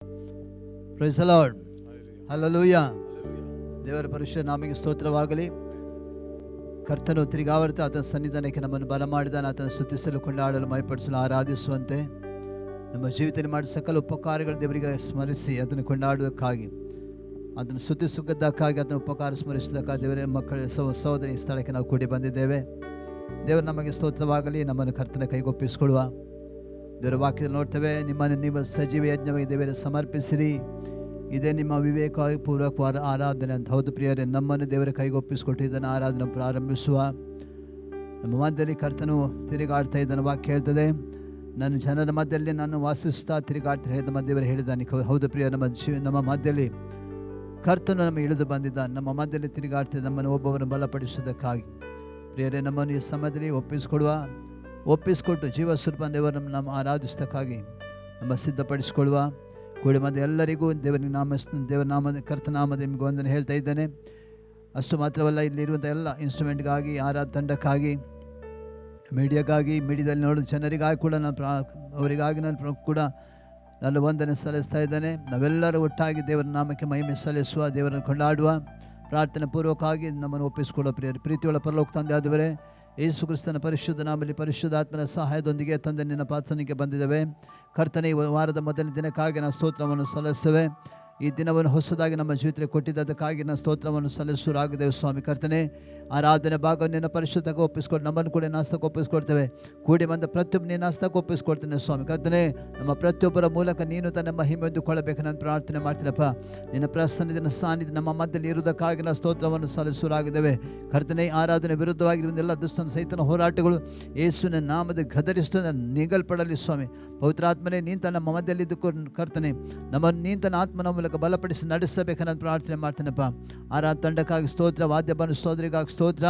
Price the lord. Hallelujah. ದೇವರ ಪರಿಶುದ್ಧ ನಾಮಕ್ಕೆ ಸ್ತೋತ್ರವಾಗಲಿ. ಕರ್ತನು ತಿರುಗಾವರ್ತ ಆತನ ಸನ್ನಿಧಾನಕ್ಕೆ ನಮ್ಮನ್ನು ಬಲ ಮಾಡಿದಾನೆ. ಆತನ ಸ್ತುತಿಸಲು, ಕೊಂಡಾಡಲು, ಮೈಪಡಿಸಲು, ಆರಾಧಿಸುವಂತೆ ನಮ್ಮ ಜೀವಿತದಲ್ಲಿ ಮಾಡಿದ ಸಕಲ ಉಪಕಾರಗಳು ದೇವರಿಗೆ ಸ್ಮರಿಸಿ ಅದನ್ನು ಕೊಂಡಾಡುವುದಕ್ಕಾಗಿ, ಅದನ್ನು ಸ್ತುತಿಸುವುದಕ್ಕಾಗಿ, ಅದನ್ನು ಉಪಕಾರ ಸ್ಮರಿಸುವುದಕ್ಕಾಗಿ ದೇವರ ಮಕ್ಕಳ ಸಹೋದರಿ ಸ್ಥಳಕ್ಕೆ ನಾವು ಕೂಡಿ ಬಂದಿದ್ದೇವೆ. ದೇವರು ನಮಗೆ ಸ್ತೋತ್ರವಾಗಲಿ. ನಮ್ಮನ್ನು ಕರ್ತನ ಕೈಗೊಪ್ಪಿಸಿಕೊಳ್ಳುವ ದೇವರ ವಾಕ್ಯದಲ್ಲಿ ನೋಡ್ತೇವೆ, ನಿಮ್ಮನ್ನು ನೀವು ಸಜೀವ ಯಜ್ಞವಾಗಿ ದೇವರ ಸಮರ್ಪಿಸಿರಿ, ಇದೇ ನಿಮ್ಮ ವಿವೇಕವಾಗಿ ಪೂರ್ವಕವಾದ ಆರಾಧನೆ ಅಂತ. ಹೌದು ಪ್ರಿಯರೇ, ನಮ್ಮನ್ನು ದೇವರ ಕೈಗೊಪ್ಪಿಸಿಕೊಟ್ಟು ಇದನ್ನು ಆರಾಧನೆ ಪ್ರಾರಂಭಿಸುವ. ನಮ್ಮ ಮಧ್ಯದಲ್ಲಿ ಕರ್ತನು ತಿರುಗಾಡ್ತಾ ಇದ್ದಾನೆ. ವಾಕ್ಯ ಹೇಳ್ತದೆ, ನನ್ನ ಜನರ ಮಧ್ಯದಲ್ಲಿ ನಾನು ವಾಸಿಸ್ತಾ ತಿರುಗಾಡ್ತಾ ಹೇಳಿದ ದೇವರು ಹೇಳಿದ್ದಾನೆ. ಹೌದು ಪ್ರಿಯ, ನಮ್ಮ ಮಧ್ಯದಲ್ಲಿ ಕರ್ತನು ನಮಗೆ ಇಳಿದು ಬಂದಿದ್ದಾನೆ. ನಮ್ಮ ಮಧ್ಯದಲ್ಲಿ ತಿರುಗಾಡ್ತಾ ನಮ್ಮನ್ನು ಒಬ್ಬೊಬ್ಬರನ್ನು ಬಲಪಡಿಸುವುದಕ್ಕಾಗಿ. ಪ್ರಿಯರೇ, ನಮ್ಮನ್ನು ಈ ಸಮಯದಲ್ಲಿ ಒಪ್ಪಿಸಿಕೊಟ್ಟು ಜೀವ ಸ್ವರೂಪ ದೇವರನ್ನು ನಮ್ಮ ಆರಾಧಿಸೋದಕ್ಕಾಗಿ ನಮ್ಮ ಸಿದ್ಧಪಡಿಸಿಕೊಳ್ಳುವ. ಕೂಡಿ ಮಧ್ಯೆ ಎಲ್ಲರಿಗೂ ದೇವರ ನಾಮದ ಕರ್ತನಾಮದ ನಿಮಗೆ ವಂದನೆ ಹೇಳ್ತಾ ಇದ್ದೇನೆ. ಅಷ್ಟು ಮಾತ್ರವಲ್ಲ, ಇಲ್ಲಿರುವಂಥ ಎಲ್ಲ ಇನ್ಸ್ಟ್ರೂಮೆಂಟ್ಗಾಗಿ, ತಂಡಕ್ಕಾಗಿ, ಮೀಡಿಯಾದಲ್ಲಿ ನೋಡೋ ಜನರಿಗಾಗಿ ಕೂಡ ಅವರಿಗಾಗಿ ನಾನು ವಂದನೆ ಸಲ್ಲಿಸ್ತಾ ಇದ್ದೇನೆ. ನಾವೆಲ್ಲರೂ ಒಟ್ಟಾಗಿ ದೇವರ ನಾಮಕ್ಕೆ ಮಹಿಮೆ ಸಲ್ಲಿಸುವ, ದೇವರನ್ನು ಕೊಂಡಾಡುವ, ಪ್ರಾರ್ಥನೆ ಪೂರ್ವಕವಾಗಿ ನಮ್ಮನ್ನು ಒಪ್ಪಿಸಿಕೊಳ್ಳೋ. ಪ್ರೀತಿಯೊಳ ಪರಲೋಕ ತಂದೆ ಆದವರೇ, ಯೇಸು ಕ್ರಿಸ್ತನ ಪರಿಶುದ್ಧ ನಾಮದಲ್ಲಿ ಪರಿಶುದ್ಧಾತ್ಮನ ಸಹಾಯದೊಂದಿಗೆ ತಂದೆ ನಿನ್ನ ಪ್ರಾರ್ಥನೆಗೆ ಬಂದಿದ್ದೇವೆ. ಕರ್ತನೆ, ಈ ವಾರದ ಮೊದಲ ದಿನಕ್ಕಾಗಿ ನಾವು ಸ್ತೋತ್ರವನ್ನು ಸಲ್ಲಿಸುವೆ. ಈ ದಿನವನ್ನು ಹೊಸದಾಗಿ ನಮ್ಮ ಜೀವಿತಕ್ಕೆ ಕೊಟ್ಟಿದ್ದಕ್ಕಾಗಿ ನಾವು ಸ್ತೋತ್ರವನ್ನು ಸಲ್ಲಿಸುವರಾಗಿದ್ದೇವೆ. ಸ್ವಾಮಿ ಕರ್ತನೆ, ಆರಾಧನೆ ಭಾಗವನ್ನು ನಿನ್ನ ಪರಿಶುದ್ಧಕ್ಕೆ ಒಪ್ಪಿಸ್ಕೊಟ್ಟು ನಮ್ಮನ್ನು ಕೂಡ ನಾಸ್ತಕ್ಕೆ ಒಪ್ಪಿಸ್ಕೊಡ್ತೇವೆ. ಕೂಡಿ ಬಂದ ಪ್ರತಿಯೊಬ್ಬ ನೀನು ನಾಸ್ತಕ್ಕೆ ಒಪ್ಪಿಸ್ಕೊಡ್ತೇನೆ. ಸ್ವಾಮಿ ಕರ್ತನೆ, ನಮ್ಮ ಪ್ರತಿಯೊಬ್ಬರ ಮೂಲಕ ನೀನು ತನ್ನ ಮಹಿಮೆ ಹೊಂದಿಕೊಳ್ಳಬೇಕು ನಾನು ಪ್ರಾರ್ಥನೆ ಮಾಡ್ತೀನಪ್ಪ. ನಿನ್ನ ಪ್ರಸನ್ನದ ಸಾನ್ನಿಧ್ಯ ನಮ್ಮ ಮಧ್ಯದಲ್ಲಿ ಇರುವುದಕ್ಕಾಗಿ ನಾವು ಸ್ತೋತ್ರವನ್ನು ಸಲ್ಲಿಸುವರಾಗಿದ್ದೇವೆ. ಕರ್ತನೆ, ಆರಾಧನೆ ವಿರುದ್ಧವಾಗಿರುವಂತೆಲ್ಲ ದುಷ್ಟನ ಸೈತನ ಹೋರಾಟಗಳು ಯೇಸುವಿನ ನಾಮದ ಗದರಿಸುತ್ತ ನಿಗಲ್ಪಡಲಿ. ಸ್ವಾಮಿ ಪವಿತ್ರಾತ್ಮನೇ, ನೀನು ತನ್ನ ನಮ್ಮ ಮಧ್ಯದಲ್ಲಿದ್ದು ಕರ್ತನೆ ನಮ್ಮನ್ನು ನೀನು ತನ್ನ ಆತ್ಮನ ಮೂಲಕ ಬಲಪಡಿಸಿ ನಡೆಸಬೇಕನ್ನೋದು ಪ್ರಾರ್ಥನೆ ಮಾಡ್ತೇನಪ್ಪ. ತಂಡಕ್ಕಾಗಿ ಸ್ತೋತ್ರ, ವಾದ್ಯಬಾನ ಸೋದರಿಗಾಗಿ ಸ್ತೋತ್ರ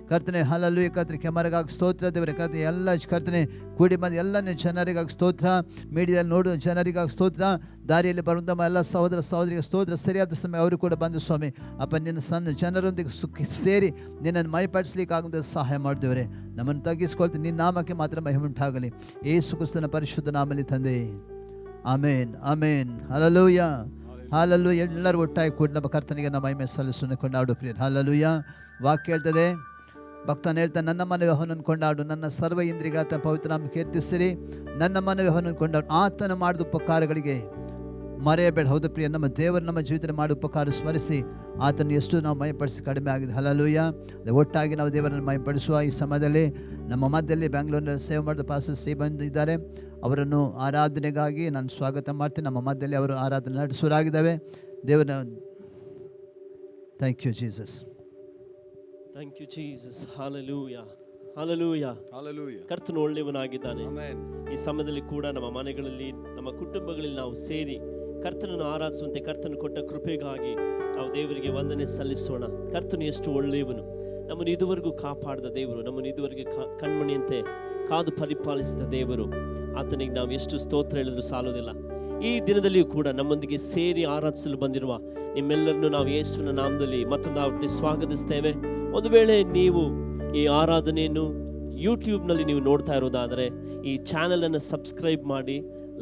ಕರ್ತನೆ. ಹಲ್ಲೆಲೂಯಾ ಕರ್ತನೆ, ಕೆಮರಿಗಾಗಿ ಸ್ತೋತ್ರ ದೇವರೇ. ಕರ್ತನೆ, ಎಲ್ಲ ಕರ್ತನೆ ಕೂಡಿ ಬಂದು ಎಲ್ಲ ಜನರಿಗಾಗಿ ಸ್ತೋತ್ರ, ಮೀಡಿಯಾದಲ್ಲಿ ನೋಡುವ ಜನರಿಗಾಗಿ ಸ್ತೋತ್ರ, ದಾರಿಯಲ್ಲಿ ಬರುವಂಥ ಎಲ್ಲ ಸಹೋದರ ಸಹೋದರಿಗೆ ಸ್ತೋತ್ರ. ಸರಿಯಾದ ಸಮಯ ಅವರು ಕೂಡ ಬಂದು ಸ್ವಾಮಿ ಅಪ್ಪ ನಿನ್ನ ಸಣ್ಣ ಜನರೊಂದಿಗೆ ಸೇರಿ ನಿನ್ನನ್ನು ಮೈಪಡಿಸ್ಲಿಕ್ಕಾಗದ ಸಹಾಯ ಮಾಡಿದವರೇ. ನಮ್ಮನ್ನು ತಗ್ಗಿಸ್ಕೊಳ್ತೀನಿ. ನಿನ್ನ ನಾಮಕ್ಕೆ ಮಾತ್ರ ಮಹಿಮೆ ಉಂಟಾಗಲಿ. ಯೇಸು ಕ್ರಿಸ್ತನ ಪರಿಶುದ್ಧ ನಾಮದಲ್ಲಿ ತಂದೆ, ಆಮೇನ್ ಆಮೇನ್. Hallelujah hallelujah. ಎಲ್ಲರೂ ಒಟ್ಟಾಗಿ ಕೂಡಿ ನಮ್ಮ ಕರ್ತನಿಗೆ ನಮ್ಮ ಮಹಿಮೆ ಸಲ್ಲಿಸೋಣ, ಕೊಂಡಾಡು ಪ್ರಿಯ. ಹಲ್ಲೆಲೂಯಾ. ವಾಕ್ಯ ಹೇಳ್ತದೆ, ಭಕ್ತನ ಹೇಳ್ತಾನೆ, ನನ್ನ ಮನವಿ ಅವನನ್ನು ಕೊಂಡಾಡು, ನನ್ನ ಸರ್ವ ಇಂದ್ರಿಯಗಳ ಪವಿತ್ರ ನಾಮ ಕೀರ್ತಿಸಿರಿ, ನನ್ನ ಮನವಿ ಅವನನ್ನು ಕೊಂಡಾಡು, ಆತನ ಮಾಡಿದ ಉಪಕಾರಗಳಿಗೆ ಮರೆಯಬೇಡ. ಹೌದು ಪ್ರಿಯ, ನಮ್ಮ ದೇವರು ನಮ್ಮ ಜೀವಿತದಲ್ಲಿ ಮಾಡಿ ಉಪಕಾರ ಸ್ಮರಿಸಿ ಆತನ್ನು ಎಷ್ಟು ನಾವು ಮಯಪಡಿಸಿ ಕಡಿಮೆ ಆಗಿದೆ. ಹಲ್ಲೆಲೂಯಾ. ಒಟ್ಟಾಗಿ ನಾವು ದೇವರನ್ನು ಮಯಪಡಿಸುವ. ಈ ಸಮಯದಲ್ಲಿ ನಮ್ಮ ಮಧ್ಯದಲ್ಲಿ ಬೆಂಗಳೂರಿನಲ್ಲಿ ಸೇವೆ ಮಾಡಿದ ಪಾಸ್ಟರ್ ಸಿ ಬಂದಿದ್ದಾರೆ. ಅವರನ್ನು ಆರಾಧನೆಗಾಗಿ ನಾನು ಸ್ವಾಗತ ಮಾಡ್ತೀನಿ. ನಮ್ಮ ಮಧ್ಯದಲ್ಲಿ ಅವರು ಆರಾಧನೆ ನಡೆಸುವರಾಗಿದ್ದಾವೆ. ದೇವರ thank you Jesus. Thank you Jesus. Hallelujah hallelujah hallelujah. ಕರ್ತನು ಒಳ್ಳೆಯವನಾಗಿದ್ದಾನೆ. ಈ ಸಮಯದಲ್ಲಿ ಕೂಡ ನಮ್ಮ ಮನೆಗಳಲ್ಲಿ, ನಮ್ಮ ಕುಟುಂಬಗಳಲ್ಲಿ ನಾವು ಸೇರಿ ಕರ್ತನನ್ನು ಆರಾಧಿಸುವಂತೆ ಕರ್ತನು ಕೊಟ್ಟ ಕೃಪೆಗಾಗಿ ನಾವು ದೇವರಿಗೆ ವಂದನೆ ಸಲ್ಲಿಸೋಣ. ಕರ್ತನು ಎಷ್ಟು ಒಳ್ಳೆಯವನು. ನಮ್ಮನ್ನು ಇದುವರೆಗೂ ಕಾಪಾಡಿದ ದೇವರು, ನಮ್ಮನ್ನು ಇದುವರೆಗೆ ಕಣ್ಮಣಿಯಂತೆ ಕಾದು ಪರಿಪಾಲಿಸಿದ ದೇವರು. ಆತನಿಗೆ ನಾವು ಎಷ್ಟು ಸ್ತೋತ್ರ ಹೇಳಿದ್ರು ಸಾಲುವುದಿಲ್ಲ. ಈ ದಿನದಲ್ಲಿಯೂ ಕೂಡ ನಮ್ಮೊಂದಿಗೆ ಸೇರಿ ಆರಾಧಿಸಲು ಬಂದಿರುವ ನಿಮ್ಮೆಲ್ಲರನ್ನು ನಾವು ಯೇಸುವಿನ ನಾಮದಲ್ಲಿ ಮತ್ತೊಂದು ಆವೃತ್ತಿ ಸ್ವಾಗತಿಸ್ತೇವೆ. ಒಂದು ವೇಳೆ ನೀವು ಈ ಆರಾಧನೆಯನ್ನು ಯೂಟ್ಯೂಬ್ನಲ್ಲಿ ನೀವು ನೋಡ್ತಾ ಇರೋದಾದರೆ ಈ ಚಾನಲನ್ನು ಸಬ್ಸ್ಕ್ರೈಬ್ ಮಾಡಿ,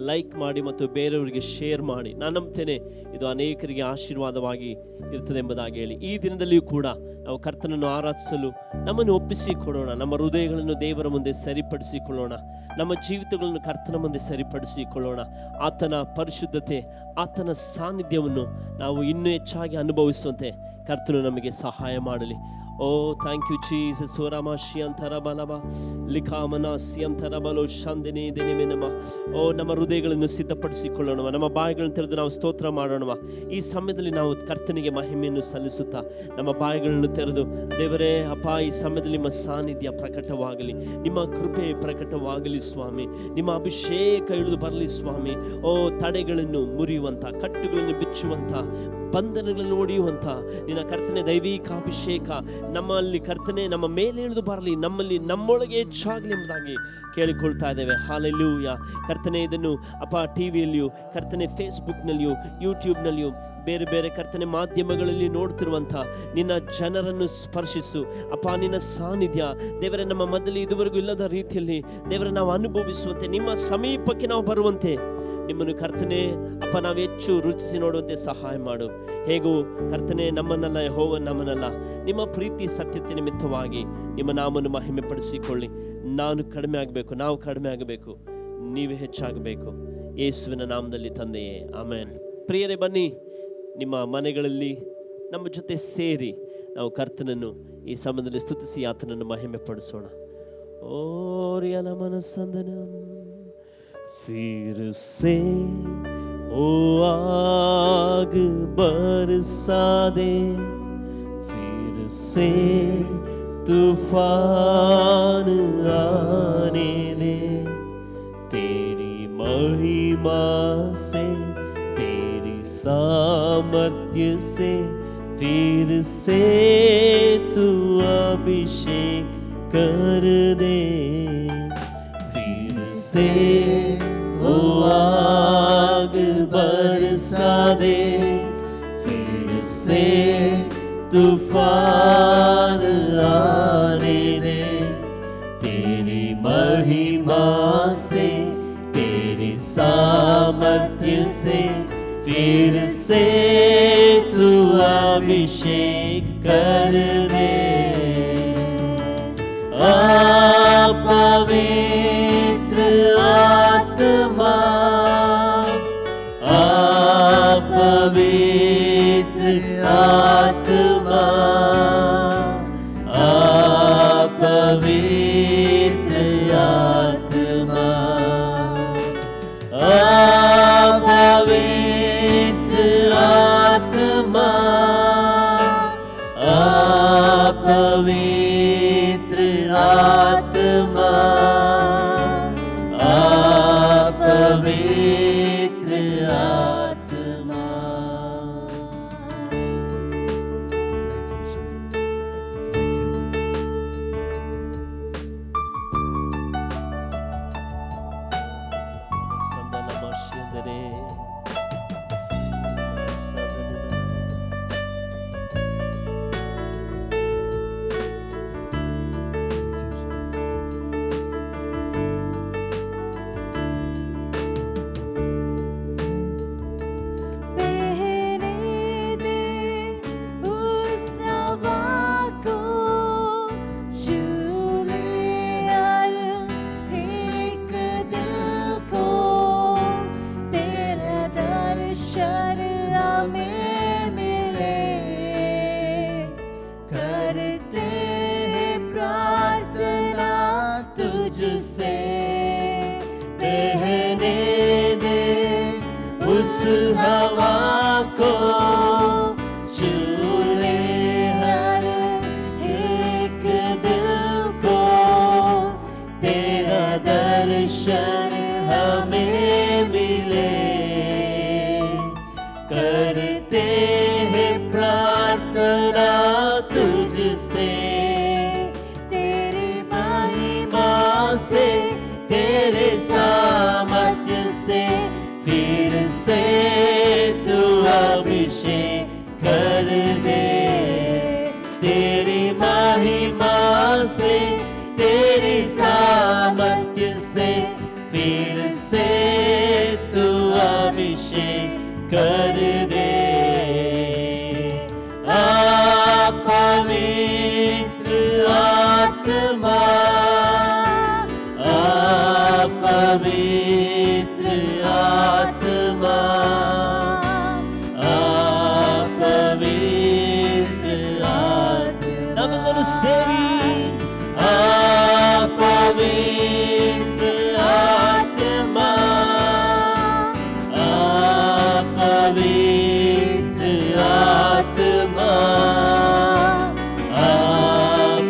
ಲೈಕ್ ಮಾಡಿ ಮತ್ತು ಬೇರೆಯವರಿಗೆ ಶೇರ್ ಮಾಡಿ. ನಾನು ನಂಬ್ತೇನೆ ಇದು ಅನೇಕರಿಗೆ ಆಶೀರ್ವಾದವಾಗಿ ಇರ್ತದೆ ಎಂಬುದಾಗಿ ಹೇಳಿ, ಈ ದಿನದಲ್ಲಿಯೂ ಕೂಡ ನಾವು ಕರ್ತನನ್ನು ಆರಾಧಿಸಲು ನಮ್ಮನ್ನು ಒಪ್ಪಿಸಿಕೊಳ್ಳೋಣ. ನಮ್ಮ ಹೃದಯಗಳನ್ನು ದೇವರ ಮುಂದೆ ಸರಿಪಡಿಸಿಕೊಳ್ಳೋಣ. ನಮ್ಮ ಜೀವಿತಗಳನ್ನು ಕರ್ತನ ಮುಂದೆ ಸರಿಪಡಿಸಿಕೊಳ್ಳೋಣ. ಆತನ ಪರಿಶುದ್ಧತೆ, ಆತನ ಸಾನ್ನಿಧ್ಯವನ್ನು ನಾವು ಇನ್ನೂ ಹೆಚ್ಚಾಗಿ ಅನುಭವಿಸುವಂತೆ ಕರ್ತನು ನಮಗೆ ಸಹಾಯ ಮಾಡಲಿ. ಓ ಥ್ಯಾಂಕ್ ಯು ಜೀಸಸ್. ಸ್ವರಮಾಶಿ ಅಂತರ ಬಲವ ಲಿಖಾಮನಾಸಿ ಅಂತರ ಬಲೋ ಶಾಂದಿನಿ ದಿನಿಮಿನಮ. ಓ ನಮ್ಮ ಹೃದಯಗಳನ್ನು ಸಿದ್ಧಪಡಿಸಿಕೊಳ್ಳೋಣ, ನಮ್ಮ ಬಾಯಿಗಳನ್ನು ತೆರೆದು ನಾವು ಸ್ತೋತ್ರ ಮಾಡೋಣ. ಈ ಸಮಯದಲ್ಲಿ ನಾವು ಕರ್ತನಿಗೆ ಮಹಿಮೆಯನ್ನು ಸಲ್ಲಿಸುತ್ತಾ ನಮ್ಮ ಬಾಯಿಗಳನ್ನು ತೆರೆದು, ದೇವರೇ ಅಪ್ಪ, ಈ ಸಮಯದಲ್ಲಿ ನಿಮ್ಮ ಸಾನ್ನಿಧ್ಯ ಪ್ರಕಟವಾಗಲಿ, ನಿಮ್ಮ ಕೃಪೆ ಪ್ರಕಟವಾಗಲಿ ಸ್ವಾಮಿ, ನಿಮ್ಮ ಅಭಿಷೇಕ ಇಳಿದು ಬರಲಿ ಸ್ವಾಮಿ. ಓ ತಡೆಗಳನ್ನು ಮುರಿಯುವಂಥ, ಕಟ್ಟುಗಳನ್ನು ಬಿಚ್ಚುವಂಥ, ಬಂಧನಗಳನ್ನು ಒಡೆಯುವಂಥ ನಿನ್ನ ಕರ್ತನೆ ದೈವಿಕ ಅಭಿಷೇಕ ನಮ್ಮಲ್ಲಿ ಕರ್ತನೆ ನಮ್ಮ ಮೇಲೆ ಇಳಿದು ಬರಲಿ, ನಮ್ಮೊಳಗೆ ಹೆಚ್ಚಾಗಲಿ ಎಂಬುದಾಗಿ ಕೇಳಿಕೊಳ್ತಾ ಇದ್ದೇವೆ. ಹಲ್ಲೆಲೂಯಾ ಕರ್ತನೆ. ಇದನ್ನು ಅಪ್ಪ ಟಿವಿಯಲ್ಲಿಯೂ ಕರ್ತನೆ, ಫೇಸ್ಬುಕ್ನಲ್ಲಿಯೂ ಯೂಟ್ಯೂಬ್ನಲ್ಲಿಯೂ ಬೇರೆ ಬೇರೆ ಕರ್ತನೆ ಮಾಧ್ಯಮಗಳಲ್ಲಿ ನೋಡ್ತಿರುವಂಥ ನಿನ್ನ ಜನರನ್ನು ಸ್ಪರ್ಶಿಸು ಅಪ್ಪ. ನಿನ್ನ ಸಾನ್ನಿಧ್ಯ ದೇವರೇ ನಮ್ಮ ಮಧ್ಯದಲ್ಲಿ ಇದುವರೆಗೂ ಇಲ್ಲದ ರೀತಿಯಲ್ಲಿ ದೇವರ ನಾವು ಅನುಭವಿಸುವಂತೆ, ನಿಮ್ಮ ಸಮೀಪಕ್ಕೆ ನಾವು ಬರುವಂತೆ ನಿಮ್ಮನ್ನು ಕರ್ತನೆ ಅಪ್ಪ ನಾವು ಹೆಚ್ಚು ರುಚಿಸಿ ನೋಡುವಂತೆ ಸಹಾಯ ಮಾಡು. ಹೇಗೂ ಕರ್ತನೆ ನಮ್ಮನ್ನಲ್ಲ, ಯೆಹೋವ ನಮ್ಮನ್ನಲ್ಲ, ನಿಮ್ಮ ಪ್ರೀತಿ ಸತ್ಯತೆ ನಿಮಿತ್ತವಾಗಿ ನಿಮ್ಮ ನಾಮವನ್ನು ಮಹಿಮೆ ಪಡಿಸಿಕೊಳ್ಳಿ. ನಾವು ಕಡಿಮೆ ಆಗಬೇಕು, ನೀವೇ ಹೆಚ್ಚಾಗಬೇಕು. ಯೇಸುವಿನ ನಾಮದಲ್ಲಿ ತಂದೆಯೇ, ಆಮೆನ್. ಪ್ರಿಯರೇ, ಬನ್ನಿ ನಿಮ್ಮ ಮನೆಗಳಲ್ಲಿ ನಮ್ಮ ಜೊತೆ ಸೇರಿ ನಾವು ಕರ್ತನನ್ನು ಈ ಸಮಯದಲ್ಲಿ ಸ್ತುತಿಸಿ ಆತನನ್ನು ಮಹಿಮೆ ಪಡಿಸೋಣ. ಓರಿಯಲ ಮನಸ್ಸಂದನ फिर से ओ आग बरसा दे, फिर से तूफान आने दे, तेरी महिमा से, तेरी सामर्थ्य से फिर से तू अभिषेक कर दे. फिर से ओ आग बरसा दे, फिर से तूफान आने दे, तेरी महिमा से, तेरी सामर्थ्य से फिर से तू अभिषेक कर दे. पवित्र आत्मा, पवित्र आत्मा, पवित्र आत्मा, पवित्र आत्मा, पवित्र आत्मा, पवित्र आत्मा. ಸಂದಲಮಶಿಂದರೆ हवा को चूले हर एक दिल को, तेरा दर्शन हमें मिले. करते हैं प्रार्थना तुझसे, तेरी महिमा से, तेरे सामर्थ्य से फिर से तू अभिषेक कर दे. तेरी महिमा से, तेरी सामर्थ्य से फिर से तू अभिषेक कर दे. पवित्र आत्मा, पवित्र आत्मा, पवित्र आत्मा. नमन सेवी पवित्र आत्मा, पवित्र आत्मा,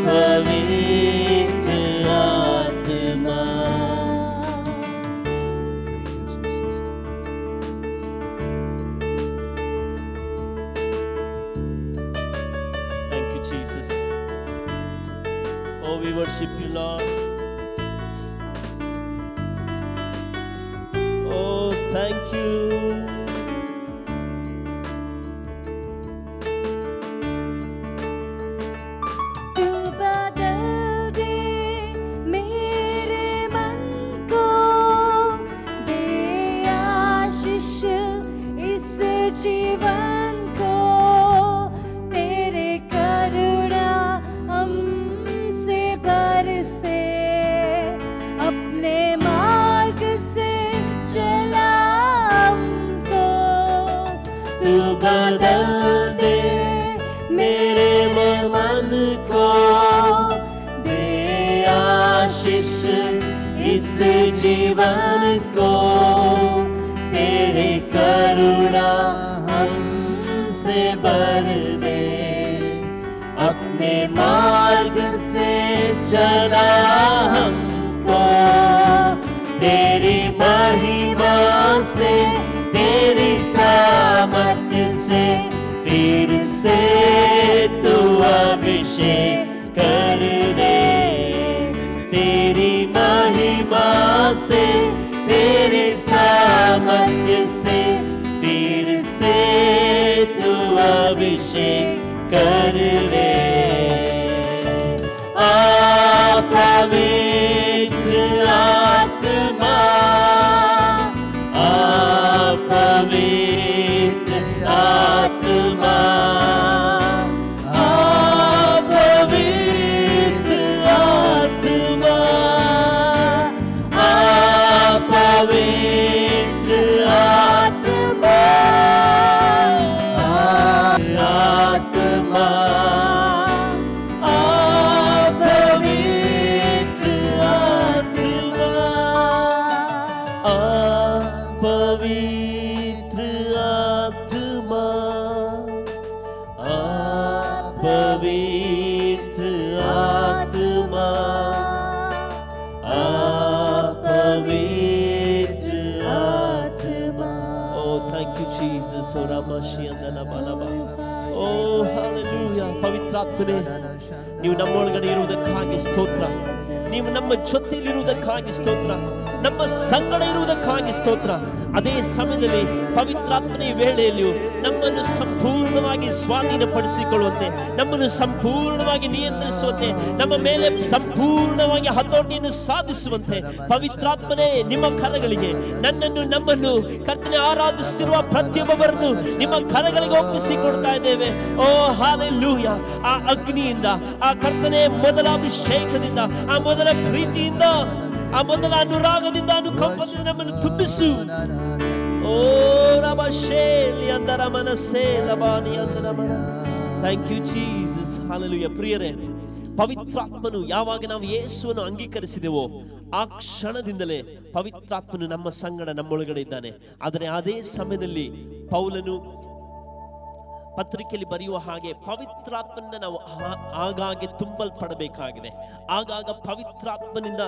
पवित्र आत्मा. Thank you, Jesus. Oh, we worship you, Lord. Oh, thank you. तू बदल दे मेरे मन को, दे जीवन को तेरे करुणा हमसे बरसे, अपने मार्ग से चला हमको। तू बदल दे मेरे मन को, दे आशीष इस जीवन को, तेरे करुणा हमसे भर दे, अपने मार्ग से चला हमको। तेरी महिमा से, तेरी सामर्थ्य से फिर से तू अभिषेक कर दे। तेरी महिमा से, तेरी सामर्थ्य से फिर से तू अभिषेक कर दे। आ पवित्र आत्मा, आ पवित्र आत्मा, आ पवित्र आत्मा, आ पवित्र आत्मा, आत्मा, आ पवित्र आत्मा, आ पवित्र आत्मा, आ पवित्र आत्मा, आ पवित्र आत्मा। Oh, thank you, Jesus. Oh, Ramashiyandanabhanaba. Oh, hallelujah. ಪವಿತ್ರಾತ್ಮನೇ, ನೀವು ನಮ್ಮೊಳಗಡೆ ಇರುವುದಕ್ಕಾಗಿ ಸ್ತೋತ್ರ. ನೀವು ನಮ್ಮ ಜೊತೆಯಲ್ಲಿರುವುದಕ್ಕಾಗಿ ಸ್ತೋತ್ರ. ನಮ್ಮ ಸಂಗಡ ಇರುವುದಕ್ಕಾಗಿ ಸ್ತೋತ್ರ. ಅದೇ ಸಮಯದಲ್ಲಿ ಪವಿತ್ರಾತ್ಮನ ಈ ವೇಳೆಯಲ್ಲಿಯೂ ನಮ್ಮನ್ನು ಸಂಪೂರ್ಣವಾಗಿ ಸ್ವಾಧೀನಪಡಿಸಿಕೊಳ್ಳುವಂತೆ, ನಮ್ಮನ್ನು ಸಂಪೂರ್ಣವಾಗಿ ನಿಯಂತ್ರಿಸುವಂತೆ, ನಮ್ಮ ಮೇಲೆ ಸಂಪೂರ್ಣವಾಗಿ ಹತೋಟಿಯನ್ನು ಸಾಧಿಸುವಂತೆ ಪವಿತ್ರಾತ್ಮನೇ ನಿಮ್ಮ ಕರಗಳಿಗೆ ನನ್ನನ್ನು, ನಮ್ಮನ್ನು, ಕರ್ತನೆ ಆರಾಧಿಸುತ್ತಿರುವ ಪ್ರತಿಯೊಬ್ಬರನ್ನು ನಿಮ್ಮ ಕರಗಳಿಗೆ ಒಪ್ಪಿಸಿಕೊಡ್ತಾ ಇದ್ದೇವೆ. ಓ ಹಾಲೆಲೂಯಾ. ಆ ಅಗ್ನಿಯಿಂದ, ಆ ಕರ್ತನೆ ಮೊದಲ ಅಭಿಷೇಕದಿಂದ, ಆ ಮೊದಲ ಪ್ರೀತಿಯಿಂದ, ಆ ಮೊದಲ ಅನುರಾಗದಿಂದ, ಅನುಕಂಪದಿಂದ ನಮ್ಮನ್ನು ತುಂಬಿಸು. ಓ ರಬಶೇಲಿ ಅಂದರ ಮನಸ್ಸೇ ಲಬಾನಿ ಅಂದರ ಮನ. Thank you Jesus. ಹಾಲೆಲೂಯಾ. ಪ್ರಿಯರೇ, ಪವಿತ್ರಾತ್ಮನು ಯಾವಾಗ ನಾವು ಯೇಸುವನ್ನು ಅಂಗೀಕರಿಸಿದೆವೋ ಆ ಕ್ಷಣದಿಂದಲೇ ಪವಿತ್ರಾತ್ಮನು ನಮ್ಮ ಸಂಗಡ, ನಮ್ಮೊಳಗಡೆ ಇದ್ದಾನೆ. ಆದರೆ ಅದೇ ಸಮಯದಲ್ಲಿ ಪೌಲನು ಪತ್ರಿಕೆಯಲ್ಲಿ ಬರೆಯುವ ಹಾಗೆ ಪವಿತ್ರಾತ್ಮನಿಂದ ನಾವು ಆಗಾಗ್ಗೆ ತುಂಬಲ್ಪಡಬೇಕಾಗಿದೆ. ಆಗಾಗ ಪವಿತ್ರಾತ್ಮನಿಂದ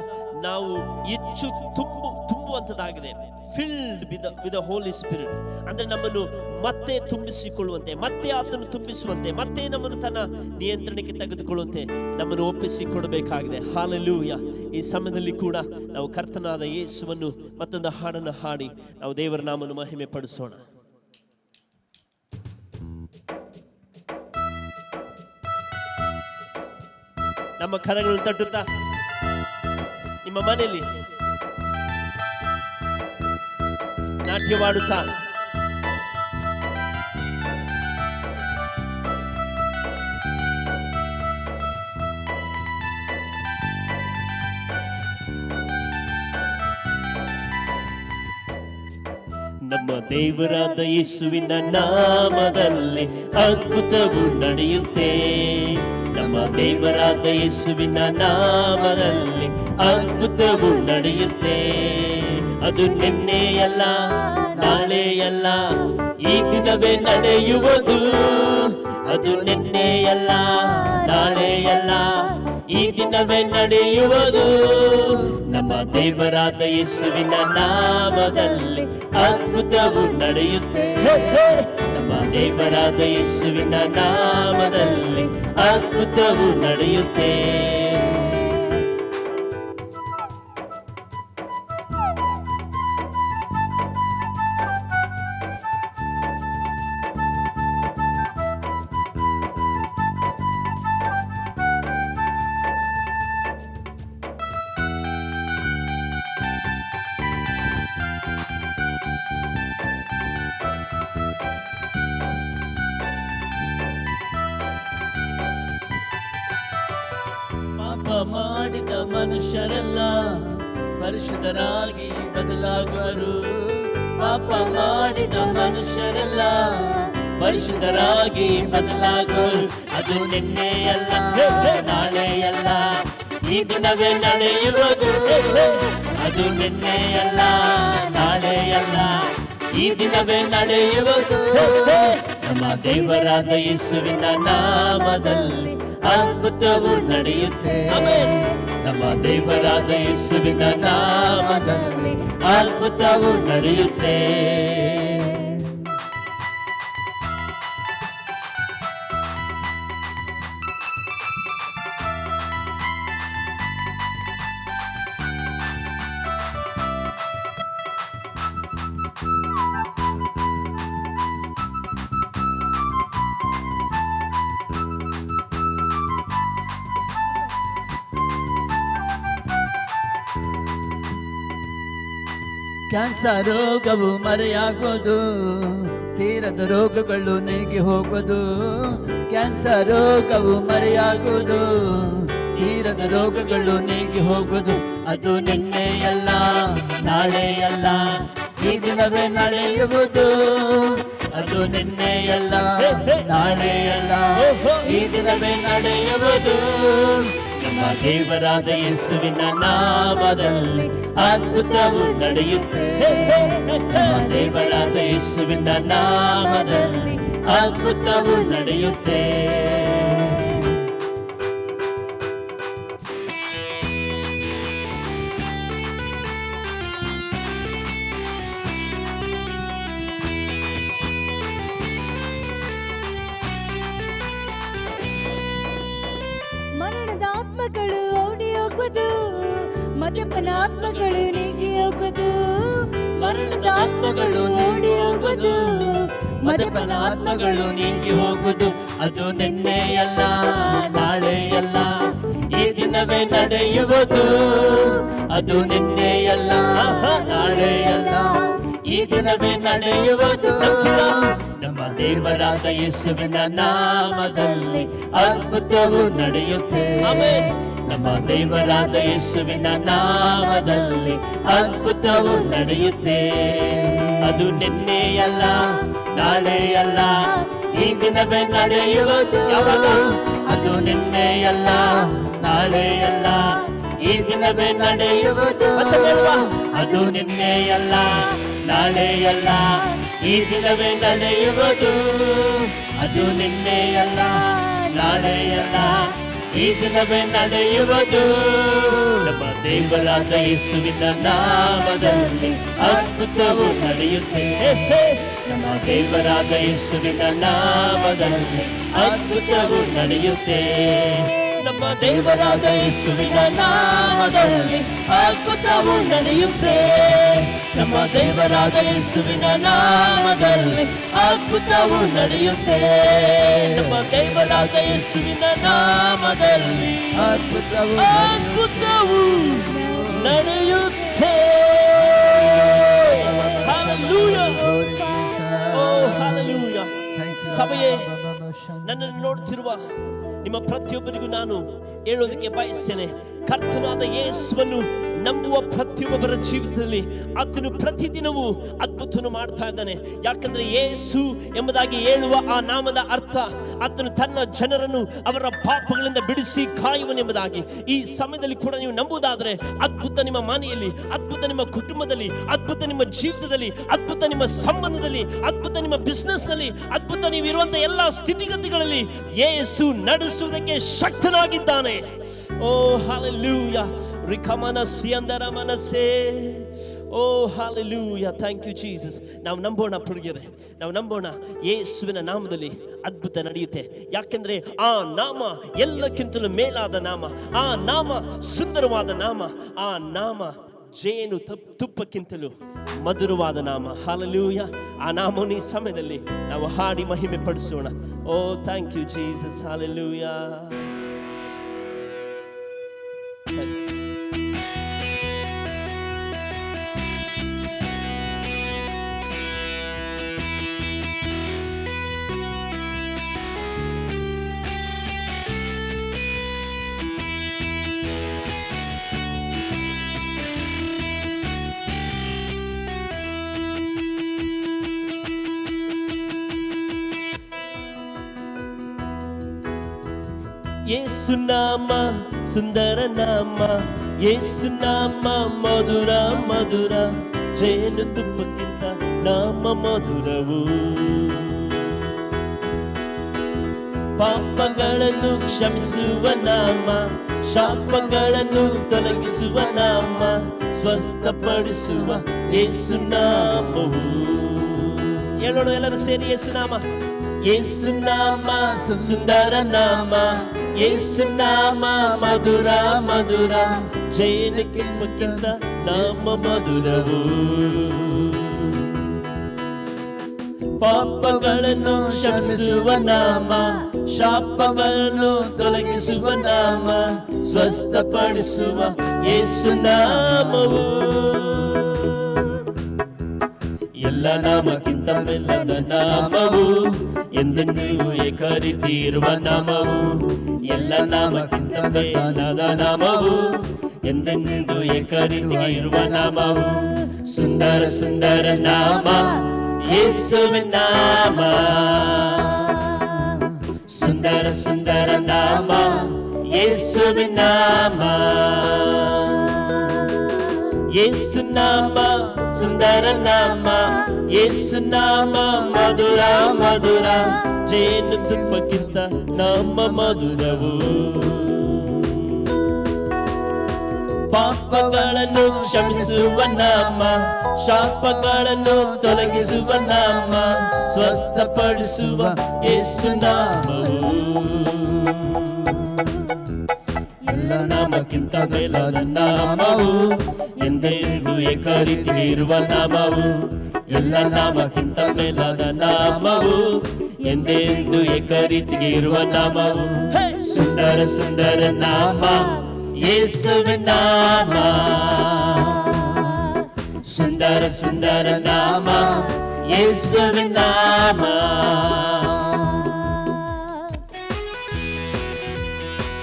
ನಾವು ಹೆಚ್ಚು ತುಂಬುವಂಥದ್ದಾಗಿದೆ. Filled with the holy spirit ಅಂದ್ರೆ ನಮ್ಮನ್ನು ಮತ್ತೆ ತುಂಬಿಸಿಕೊಳ್ಳುವಂತೆ, ಮತ್ತೆ ಆತನು ತುಂಬಿಸುವಂತೆ, ಮತ್ತೆ ನಮ್ಮನ್ನು ತನ್ನ ನಿಯಂತ್ರಣಕ್ಕೆ ತೆಗೆದುಕೊಳ್ಳುವಂತೆ ನಮ್ಮನ್ನು ಒಪ್ಪಿಸಿಕೊಡಬೇಕಾಗಿದೆ. ಹಾಲೆಲೂಯಾ. ಈ ಸಮಯದಲ್ಲಿ ಕೂಡ ನಾವು ಕರ್ತನಾದ ಯೇಸುವನ್ನು ಮತ್ತೊಂದು ಹಾಡನ್ನು ಹಾಡಿ ನಾವು ದೇವರ ನಾಮವನ್ನು ಮಹಿಮೆ ಪಡಿಸೋಣ. ನಮ್ಮ ಕರಗಳನ್ನು ತಟ್ಟುತ್ತಾ ನಿಮ್ಮ ಮನೆಯಲ್ಲಿ ನಾಟ್ಯವಾಡುತ್ತಾ ನಮ್ಮ ದೇವರಾದ ಯೇಸುವಿನ ನಾಮದಲ್ಲಿ ಅದ್ಭುತವು ನಡೆಯುತ್ತೆ. ನಮ್ಮ ದೇವರಾದ ಯೇಸುವಿನ ನಾಮದಲ್ಲಿ ಅದ್ಭುತವು ನಡೆಯುತ್ತೆ. ಅದು ನಿನ್ನೆಯಲ್ಲ, ನಾಳೆಯಲ್ಲ, ಈ ದಿನವೇ ನಡೆಯುವುದು. ಅದು ನಿನ್ನೆಯಲ್ಲ, ನಾಳೆಯಲ್ಲ, ಈ ದಿನವೇ ನಡೆಯುವುದು. ನಮ್ಮ ದೇವರಾದ ಯೇಸುವಿನ ನಾಮದಲ್ಲಿ ಅದ್ಭುತವು ನಡೆಯುತ್ತೆ. ನಮ್ಮ ದೇವರಾದ ಯೇಸುವಿನ ನಾಮದಲ್ಲಿ ಅದ್ಭುತವು ನಡೆಯುತ್ತೆ. ಮನುಷ್ಯರೆಲ್ಲ ಪರಿಶುದ್ಧರಾಗಿ ಬದಲಾಗುವರು. ಪಾಪ ಮಾಡಿದ ಮನುಷ್ಯರೆಲ್ಲ ಪರಿಶುದ್ಧರಾಗಿ ಬದಲಾಗುವರು. ಅದು ನಿನ್ನೆಯಲ್ಲ ನಾಳೆಯಲ್ಲ ಈ ದಿನವೇ ನಡೆಯುವುದು. ಅದು ನಿನ್ನೆಯಲ್ಲ ನಾಳೆಯಲ್ಲ ಈ ದಿನವೇ ನಡೆಯುವುದು. ನಮ್ಮ ದೇವರಾದ ಯೇಸುವಿನ ನಾಮದಲ್ಲಿ ಅದ್ಭುತವು ನಡೆಯುತ್ತೆ. ನಮ್ಮ ದೇವರಾದ ಯೇಸುವಿನ ನಾಮದಲ್ಲಿ ಅದ್ಭುತವು ನಡೆಯುತ್ತೆ. ಕ್ಯಾನ್ಸರ್ ರೋಗವು ಮರೆಯಾಗೋದು, ತೀರದ ರೋಗಗಳು ನೀಗಿ ಹೋಗೋದು. ಕ್ಯಾನ್ಸರ್ ರೋಗವು ಮರೆಯಾಗೋದು, ತೀರದ ರೋಗಗಳು ನೀಗಿ ಹೋಗೋದು. ಅದು ನಿನ್ನೆಯಲ್ಲ ನಾಳೆಯಲ್ಲ ಈ ದಿನವೇ ನಡೆಯುವುದು. ಅದು ನಿನ್ನೆಯಲ್ಲ ನಾಳೆಯಲ್ಲ ಈ ದಿನವೇ ನಡೆಯುವುದು. ನಮ್ಮ ದೇವರಾದ ಯೇಸುವಿನ ನಾಮದಲ್ಲಿ ಅದ್ಭುತವು ನಡೆಯುತ್ತೆ. ನಮ್ಮ ದೇವರಾದ ಯೇಸುವಿನ ನಾಮದಲ್ಲಿ ಅದ್ಭುತವು ನಡೆಯುತ್ತೆ. ಮರಣದ ಆತ್ಮಗಳು ಓಡಿ ಹೋಗುವುದು, ಮದ್ಯಪನ ಆತ್ಮಗಳು ನೀಗಿ ಹೋಗುವುದು. ಮರಣದ ಆತ್ಮಗಳು ಓಡಿ ಹೋಗುವುದು, ಮದ್ಯಪನ ಆತ್ಮಗಳು ನೀಗಿ ಹೋಗುವುದು. ಅದು ನಿನ್ನೆಯಲ್ಲ ನಾಳೆಯಲ್ಲ ಈ ದಿನವೇ ನಡೆಯುವುದು. ಅದು ನಿನ್ನೆಯಲ್ಲ ನಾಳೆಯಲ್ಲ ಈ ದಿನವೇ ನಡೆಯುವುದು. ನಮ್ಮ ದೇವರಾದ ಯೇಸುವಿನ ನಾಮದಲ್ಲಿ ಅದ್ಭುತವು ನಡೆಯುತ್ತೆ. ನಮ್ಮ ದೇವರಾದ ಯೇಸುವಿನ ನಾಮದಲ್ಲಿ ಅದ್ಭುತವು ನಡೆಯುತ್ತೆ. ಅದು ನಿನ್ನೆಯಲ್ಲ ನಾಳೆಯಲ್ಲ ಈ ದಿನವೇ ನಡೆಯುವುದು. ಅದು ನಿನ್ನೆಯಲ್ಲ ನಾಳೆಯಲ್ಲ ಈ ದಿನವೇ ನಡೆಯುವುದು. ಅದು ನಿನ್ನೆಯಲ್ಲ ನಾಳೆಯಲ್ಲ ಈ ದಿನವೇ ನಡೆಯುವುದು. ಅದು ನಿನ್ನೆಯಲ್ಲ ನಾಳೆಯಲ್ಲ ಈ ದಿನವೇ ನಡೆಯುವುದು. ನಮ್ಮ ದೇವರಾದ ಯೇಸುವಿನ ನಾಮದಲ್ಲಿ ಅದ್ಭುತವು ನಡೆಯುತ್ತೆ. ನಮ್ಮ ದೇವರಾದ ಯೇಸುವಿನ ನಾಮದಲ್ಲಿ ಅದ್ಭುತವು ನಡೆಯುತ್ತೆ. ನಮ್ಮ ದೇವರಾದ ಯೇಸುವಿನ ನಾಮದಲ್ಲಿ ಅದ್ಭುತವು ನಡೆಯುತ್ತೆ. ನಮ್ಮ ದೇವರಾದ ಯೇಸುವಿನ ನಾಮದಲ್ಲಿ ಅದ್ಭುತವು ನಡೆಯುತ್ತೆ. ನಮ್ಮ ದೇವರಾದ ಯೇಸುವಿನ ನಾಮದಲ್ಲಿ ಅದ್ಭುತವು ಅದ್ಭುತವು ನಡೆಯುತ್ತೆ. ಸಭೆಯೇ, ನನ್ನನ್ನು ನೋಡ್ತಿರುವ ನಿಮ್ಮ ಪ್ರತಿಯೊಬ್ಬರಿಗೂ ನಾನು ಹೇಳೋದಕ್ಕೆ ಬಯಸ್ತೇನೆ, ಕರ್ತನಾದ ಯೇಸುವನ್ನು ನಂಬುವ ಪ್ರತಿಯೊಬ್ಬರ ಜೀವಿತದಲ್ಲಿ ಆತನು ಪ್ರತಿದಿನವೂ ಅದ್ಭುತವನ್ನು ಮಾಡ್ತಾ ಇದ್ದಾನೆ. ಯಾಕಂದ್ರೆ ಯೇಸು ಎಂಬುದಾಗಿ ಹೇಳುವ ಆ ನಾಮದ ಅರ್ಥ ಆತನು ತನ್ನ ಜನರನ್ನು ಅವರ ಪಾಪಗಳಿಂದ ಬಿಡಿಸಿ ಕಾಯುವನೆಂಬುದಾಗಿ. ಈ ಸಮಯದಲ್ಲಿ ಕೂಡ ನೀವು ನಂಬುವುದಾದರೆ ಅದ್ಭುತ ನಿಮ್ಮ ಮನೆಯಲ್ಲಿ, ಅದ್ಭುತ ನಿಮ್ಮ ಕುಟುಂಬದಲ್ಲಿ, ಅದ್ಭುತ ನಿಮ್ಮ ಜೀವಿತದಲ್ಲಿ, ಅದ್ಭುತ ನಿಮ್ಮ ಸಂಬಂಧದಲ್ಲಿ, ಅದ್ಭುತ ನಿಮ್ಮ ಬಿಸ್ನೆಸ್ ನಲ್ಲಿ, ಅದ್ಭುತ ನೀವು ಇರುವಂತಹ ಎಲ್ಲ ಸ್ಥಿತಿಗತಿಗಳಲ್ಲಿ ಯೇಸು ನಡೆಸುವುದಕ್ಕೆ ಶಕ್ತನಾಗಿದ್ದಾನೆ. ಓ ಹಲ್ಲೆಲೂಯಾ. ರಿಕಮನಸಿ ಅಂದರ ಮನಸ್ಸೇ. Oh hallelujah. Thank you Jesus. ನಾವು ನಂಬೋಣ ಪ್ರಿಯರೇ, ನಾವು ನಂಬೋಣ ಯೇಸುವಿನ ನಾಮದಲ್ಲಿ ಅದ್ಭುತ ನಡೆಯುತ್ತೆ. ಯಾಕೆಂದ್ರೆ ಆ ನಾಮ ಎಲ್ಲಕ್ಕಿಂತಲೂ ಮೇಲಾದ ನಾಮ, ಆ ನಾಮ ಸುಂದರವಾದ ನಾಮ, ಆ ನಾಮ ಜೇನು ತುಪ್ಪಕ್ಕಿಂತಲೂ ಮಧುರವಾದ ನಾಮ. ಹಲ್ಲೆಲೂಯಾ. ಆ ನಾಮವನ್ನು ಈ ಸಮಯದಲ್ಲಿ ನಾವು ಹಾಡಿ ಮಹಿಮೆ ಪಡಿಸೋಣ. ಓ ಥ್ಯಾಂಕ್ ಯು ಜೀಸಸ್. ಹಲ್ಲೆಲೂಯಾ. ಯೇಸು ನಾಮ ಸುಂದರ ನಾಮ, ಯೇಸು ನಾಮ ಮಧುರ ಮಧುರ, ಜೇನು ತುಪ್ಪಕ್ಕಿಂತ ನಾಮ ಮಧುರವು. ಪಾಪಗಳನ್ನು ಕ್ಷಮಿಸುವ ನಾಮ, ಶಾಪಗಳನ್ನು ತೊಲಗಿಸುವ ನಾಮ, ಸ್ವಸ್ಥಪಡಿಸುವ ಯೇಸು ನಾಮವು. ಹೇಳೋಣ ಎಲ್ಲರೂ ಸೇರಿ, ಯೇಸು ನಾಮ. ಯೇಸು ನಾಮ ಸುಂದರ ನಾಮ, ಯೇಸು ನಾಮ ಮಧುರ ಮಧುರ, ಜೇನು ತುಪ್ಪಕ್ಕಿಂತ ನಾಮ ಮಧುರವು. ಪಾಪಗಳನ್ನು ಕ್ಷಮಿಸುವ ನಾಮ, ಶಾಪವನ್ನು ತೊಲಗಿಸುವ ನಾಮ, ಸ್ವಸ್ಥಪಡಿಸುವ ಯೇಸು ನಾಮವು. ಎಲ್ಲ ನಾಮಕ್ಕಿಂತ ಮೇಲಾದ ನಾಮವು, ಎಂದೆಂದಿಗೂ ಏಕರೀತಿ ಇರುವ ನಾಮವು. ಎಲ್ಲ ನಾಮಕ್ಕಿಂತ ಮೇಲಾದ ನಾಮವು, ಎಂದೆಂದಿಗೂ ಏಕರೀತಿ ಇರುವ ನಾಮವು. ಸುಂದರ ಸುಂದರ ನಾಮ ಯೇಸುವಿನ ನಾಮ, ಸುಂದರ ಸುಂದರ ನಾಮ ಯೇಸುವಿನ ನಾಮ. ಯೇಸು ನಾಮ ಸುಂದರ ನಾಮ, ಯೇಸು ನಾಮ ಮಧುರ ಮಧುರ, ಜೇನು ತುಪ್ಪಕ್ಕಿಂತ ನಾಮ ಮಧುರವು. ಪಾಪಗಳನ್ನು ಕ್ಷಮಿಸುವ ನಾಮ, ಶಾಪಗಳನ್ನು ತೊಲಗಿಸುವ ನಾಮ, ಸ್ವಸ್ಥಪಡಿಸುವ ಯೇಸು ನಾಮವು. ಎಲ್ಲ ನಾಮಕ್ಕಿಂತ ಮೇಲಾದ ನಾಮವು, ಎಂದೆಂದಿಗೂ ಏಕರೀತಿ ಇರುವ ನಾಮವು. ಎಲ್ಲ ನಾಮಕ್ಕಿಂತ ಮೇಲಾದ ನಾಮವು, ಎಂದೆಂದಿಗೂ ಏಕರೀತಿಗೆ ಇರುವ ನಾಮವು. ಸುಂದರ ಸುಂದರ ನಾಮ ಯೇಸುವಿನ ನಾಮ, ಸುಂದರ ಸುಂದರ ನಾಮ ಯೇಸುವಿನ ನಾಮ.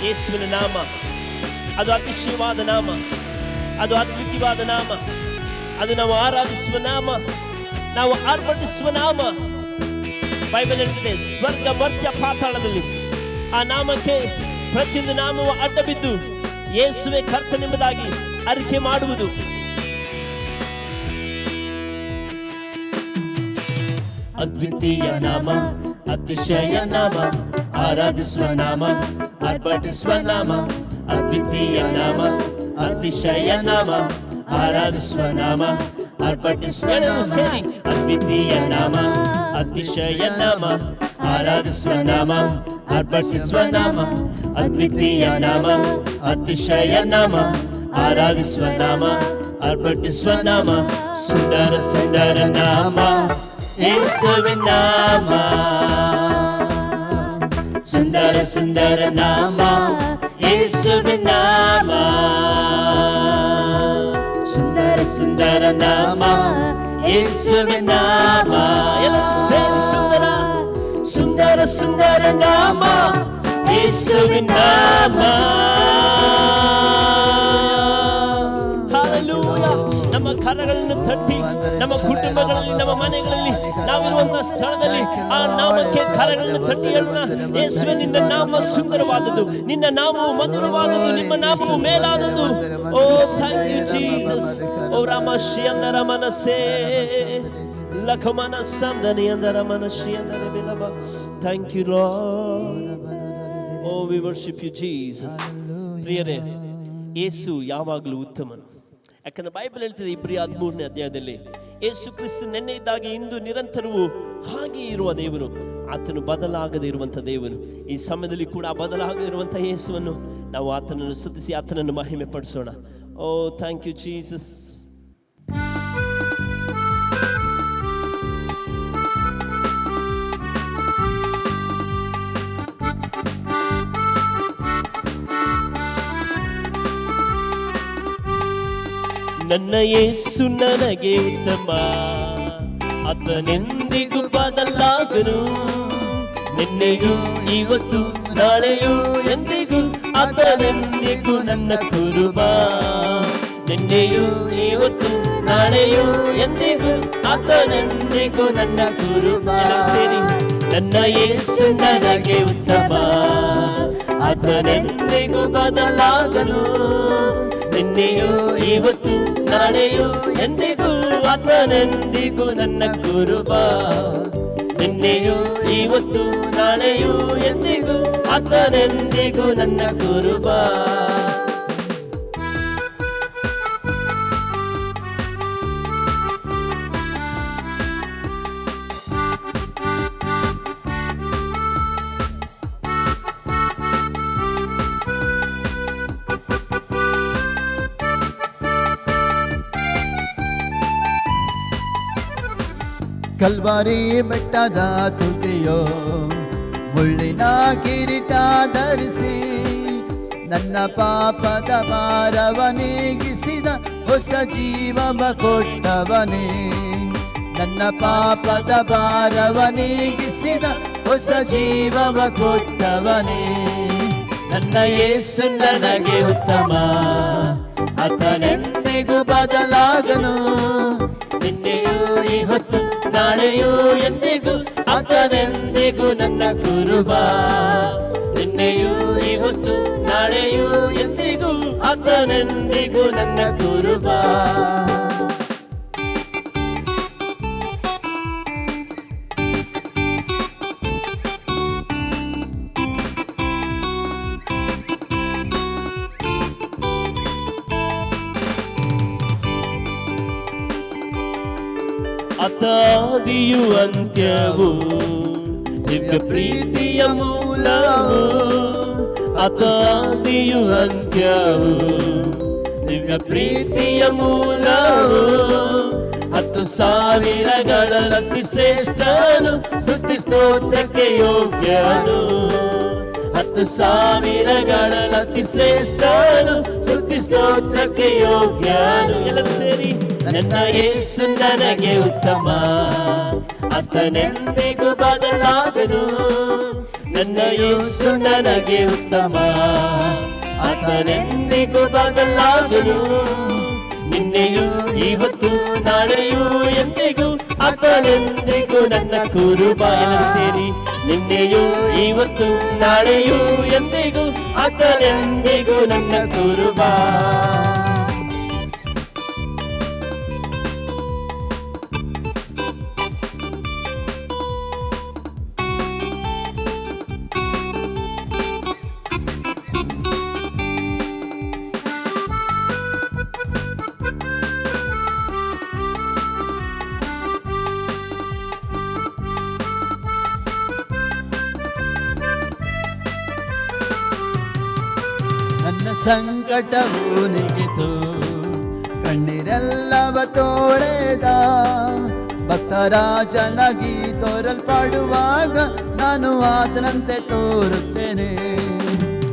ಯೇಸುವಿನ ನಾಮ ಅದು ಅತಿಶಯವಾದ ನಾಮ, ಅದು ಅದ್ವಿತೀಯವಾದ ನಾಮ, ಅದು ನಾವು ಆರಾಧಿಸುವ ನಾಮ, ನಾವು ಆರ್ಭಟಿಸುವ ನಾಮ. ಬೈಬಲ್ ಹೇಳ್ತಿದೆ, ಸ್ವರ್ಗ ಮರ್ತ್ಯ ಪಾತಾಳದಲ್ಲಿ ಆ ನಾಮಕ್ಕೆ ಪ್ರತಿಯೊಂದು ನಾಮವು ಅಡ್ಡ ಬಿದ್ದು ಯೇಸುವೆ ಕರ್ತನೆಂಬುದಾಗಿ ಅರಿಕೆ ಮಾಡುವುದು. ಅದ್ವಿತೀಯ ನಾಮ, ಅತಿಶಯ ನಾಮ, ಆರಾಧಿಸುವ ನಾಮ, ಅರ್ಪಟಿಸುವ ನಾಮ. ಅದ್ವಿತೀಯ ನಾಮ, ಅತಿಶಯ ನಾಮ, ಆರಾಧಿಸುವ ನಾಮ, ಅರ್ಪಟಿಸುವ ಸೇರಿ. ಅದ್ವಿತೀಯ ನಾಮ, ಅತಿಶಯ ನಾಮ, ಆರಾಧಿಸುವ ನಾಮ, ಅರ್ಪಟಿಸುವ ನಾಮ. ಅದ್ವಿತೀಯ ನಾಮ, ಅತಿಶಯ ನಾಮ, ಆರಾಧಿಸುವ ನಾಮ, ಅರ್ಪಟಿಸುವ ನಾಮ. ಸುಂದರ ಸುಂದರ ನಾಮ ಯೇಸುವಿನ ನಾಮ, ಸುಂದರ ಸುಂದರ ನಾಮ ಯೇಸುವಿನ ನಾಮ, ಸುಂದರ ಸುಂದರ ನಾಮ ಯೇಸುವಿನ ನಾಮ. ಸುಂದರ ಸುಂದರ ಸುಂದರ ನಾಮ ಯೇಸುವಿನ ನಾಮ. ಹಲ್ಲೆಲೂಯಾ. ನಮ್ಮ ಕರಗಳನ್ನು ತಟ್ಟಿ ನಮ್ಮ ಕುಟುಂಬಗಳಲ್ಲಿ, ನಮ್ಮ ಮನೆಗಳಲ್ಲಿ, ನಾವಿರುವಂತಹ ಸ್ಥಳದಲ್ಲಿ ಆ ನಾಮಕ್ಕೆ ಕರಗಳನ್ನು ತಟ್ಟಿ ಹೇಳೋಣ, ಯೇಸುವೆ ನಿನ್ನ ನಾಮ ಸುಂದರವಾದದ್ದು, ನಿನ್ನ ನಾಮವು ಮಧುರವಾದದ್ದು, ನಿಮ್ಮ ನಾಮವು ಮೇಲಾದದ್ದು. Oh thank you Jesus. ಓ ರಾಮಶಿ ಅಂದರ ಮನಸ್ಸೇ ಲಖಮನ ಸಂದನಿ ಅಂದರ ಮನಸ್ಸಿ ಅಂದರ ಬಿಲಬ. Thank you lord. Oh we worship you Jesus. ಪ್ರಿಯರೇ, ಯೇಸು ಯಾವಾಗಲೂ ಉತ್ತಮನು. ಯಾಕಂದ್ರೆ ಬೈಬಲ್ ಹೇಳ್ತದೆ ಇಬ್ರಿಯ 13ನೇ ಅಧ್ಯಾಯದಲ್ಲಿ, ಯೇಸು ಕ್ರಿಸ್ತ ನೆನ್ನೆ ಇದ್ದಾಗೆ ಇಂದು ನಿರಂತರವೂ ಹಾಗೆ ಇರುವ ದೇವರು, ಆತನು ಬದಲಾಗದೇ ಇರುವಂಥ ದೇವರು. ಈ ಸಮಯದಲ್ಲಿ ಕೂಡ ಬದಲಾಗದೇ ಇರುವಂಥ ಯೇಸುವನ್ನು ನಾವು ಆತನನ್ನು ಸ್ತುತಿಸಿ ಆತನನ್ನು ಮಹಿಮೆ ಪಡಿಸೋಣ. ಓ ಥ್ಯಾಂಕ್ ಯು ಜೀಸಸ್. ನನ್ನ ಯೇಸು ನನಗೆ ಉತ್ತಮ, ಆತನೆಂದಿಗೂ ಬದಲಾಗನು. ನಿನ್ನೆಯೂ ಇವತ್ತು ನಾಳೆಯೂ ಎಂದಿಗೂ ಆತನೆಂದಿಗೂ ನನ್ನ ಕುರುಬ. ನಿನ್ನೆಯೂ ಇವತ್ತು ನಾಳೆಯೂ ಎಂದಿಗೂ ಆತನೆಂದಿಗೂ ನನ್ನ ಕುರುಬ. ಸೇರಿ, ನನ್ನ ಯೇಸು ನನಗೆ ಉತ್ತಮ, ಆತನೆಂದಿಗೂ ಬದಲಾಗನು. ನಿನ್ನೆಯೂ ಇವತ್ತು ನಾಳೆಯೂ ಎಂದಿಗೂ ಆತನೆಂದಿಗೂ ನನ್ನ ಕುರುಬ. ನಿನ್ನೆಯೂ ಇವತ್ತು ನಾಳೆಯೂ ಎಂದಿಗೂ ಆತನೆಂದಿಗೂ ನನ್ನ ಕುರುಬ. ಕಲ್ವಾರಿ ಬೆಟ್ಟದ ತುದಿಯೋ ಮುಳ್ಳಿನ ಕಿರೀಟ ಧರಿಸಿ ನನ್ನ ಪಾಪದ ಭಾರವ ನೀಗಿಸಿದ ಹೊಸ ಜೀವವ ಕೊಟ್ಟವನೇ. ನನ್ನ ಪಾಪದ ಭಾರವ ನೀಗಿಸಿದ ಹೊಸ ಜೀವವ ಕೊಟ್ಟವನೇ. ನನ್ನ ಯೇಸು ನನಗೆ ಉತ್ತಮ, ಆತನೆಂದಿಗೂ ಬದಲಾಗನು. ನಿನ್ನೆಯೂ ಇವತ್ತು ನಾಳೆಯೂ ಎಂದಿಗೂ ಆತನೆಂದಿಗೂ ನನ್ನ ಕುರುಬ. ನಿನ್ನೆಯೂ ಇವತ್ತು ನಾಳೆಯೂ ಎಂದಿಗೂ ಆತನೆಂದಿಗೂ ನನ್ನ ಕುರುಬ. ಆದಿಯು ಅಂತ್ಯವು ದಿವ್ಯ ಪ್ರೀತಿಯ ಮೂಲವು. ಆದಿಯು ಅಂತ್ಯವು ದಿವ್ಯ ಪ್ರೀತಿಯ ಮೂಲವು. 10,000ಗಳಲ್ಲಿ ಅತಿ ಶ್ರೇಷ್ಠನು, ಸ್ತುತಿ ಸ್ತೋತ್ರಕ್ಕೆ ಯೋಗ್ಯನು. 10,000ಗಳಲ್ಲಿ ಅತಿ ಶ್ರೇಷ್ಠನು, ಸ್ತುತಿ ಸ್ತೋತ್ರಕ್ಕೆ ಯೋಗ್ಯನು. ಎಲ್ಲರೂ ಸೇರಿ ನನ್ನ ಯೇಸು ನನಗೆ ಉತ್ತಮ, ಆತನೆಂದಿಗೂ ಬದಲಾಗನು. ನನ್ನ ಯೇಸು ನನಗೆ ಉತ್ತಮ, ಆತನೆಂದಿಗೂ ಬದಲಾಗನು. ನಿನ್ನೆಯೂ ಇವತ್ತು ನಾಳೆಯೂ ಎಂದಿಗೂ ಆತನೆಂದಿಗೂ ನನ್ನ ಕುರುಬ. ಸೇರಿ ನಿನ್ನೆಯೂ ಇವತ್ತು ನಾಳೆಯೂ ಎಂದಿಗೂ ಆತನೆಂದಿಗೂ ನನ್ನ ಕುರುಬ. ನನ್ನ ಸಂಕಟವು ನೀಗಿತು, ಕಣ್ಣೀರೆಲ್ಲವ ತೋಳೆದ. ಭಕ್ತರಾಜನಾಗಿ ತೋರಲ್ಪಡುವಾಗ ನಾನು ಆತನಂತೆ ತೋರುತ್ತೇನೆ.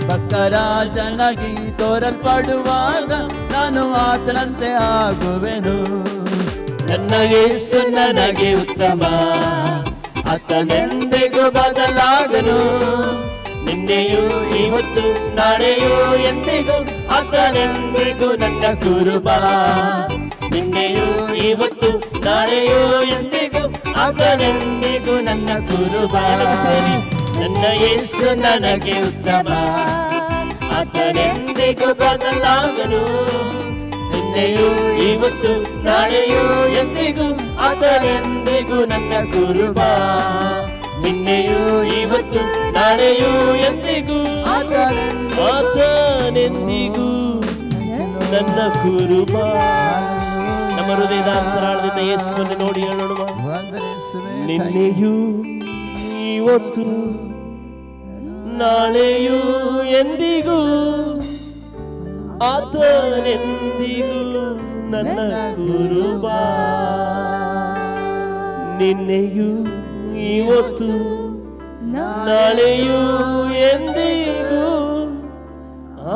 ಭಕ್ತರಾಜನಾಗಿ ತೋರಲ್ಪಡುವಾಗ ನಾನು ಆತನಂತೆ ಆಗುವೆನು. ನನ್ನ ಯೇಸು ನನಗೆ ಉತ್ತಮ, ಆತನೆಂದಿಗೂ ಬದಲಾಗನು. ನಿನ್ನೆಯೂ ಇವತ್ತು ನಾಳೆಯೂ ಎಂದಿಗೂ ಆತನೆಂದಿಗೂ ನನ್ನ ಕುರುಬ. ನಿನ್ನೆಯೂ ಇವತ್ತು ನಾಳೆಯೂ ಎಂದಿಗೂ ಆತನೆಂದಿಗೂ ನನ್ನ ಕುರುಬ. ಸೇರಿ ನನ್ನ ಯೇಸು ನನಗೆ ಉತ್ತಮ, ಆತನೆಂದಿಗೂ ಬದಲಾಗನು. ನಿನ್ನೆಯೂ ಇವತ್ತು ನಾಳೆಯೂ ಎಂದಿಗೂ ಆತನೆಂದಿಗೂ ನನ್ನ ಕುರುಬ. ನಿನ್ನೆಯೂ ಇವತ್ತು ನಾಳೆಯೂ ಎಂದಿಗೂ ಆತನೆಂದಿಗೂ ನನ್ನ ಕುರುಬ. ನಮ್ಮ ಹೃದಯದ ಅಂತರಾಳದಿಂದ ಯೇಸುವನ್ನು ನೋಡಿ ಹೇಳೋಣ. ನಿನ್ನೆಯೂ ಇವತ್ತು ನಾಳೆಯೂ ಎಂದಿಗೂ ಆತನೆಂದಿಗೂ ನನ್ನ ಕುರುಬ. ನಿನ್ನೆಯೂ ಇವತ್ತು ನಾಳೆಯೂ ಎಂದಿಗೂ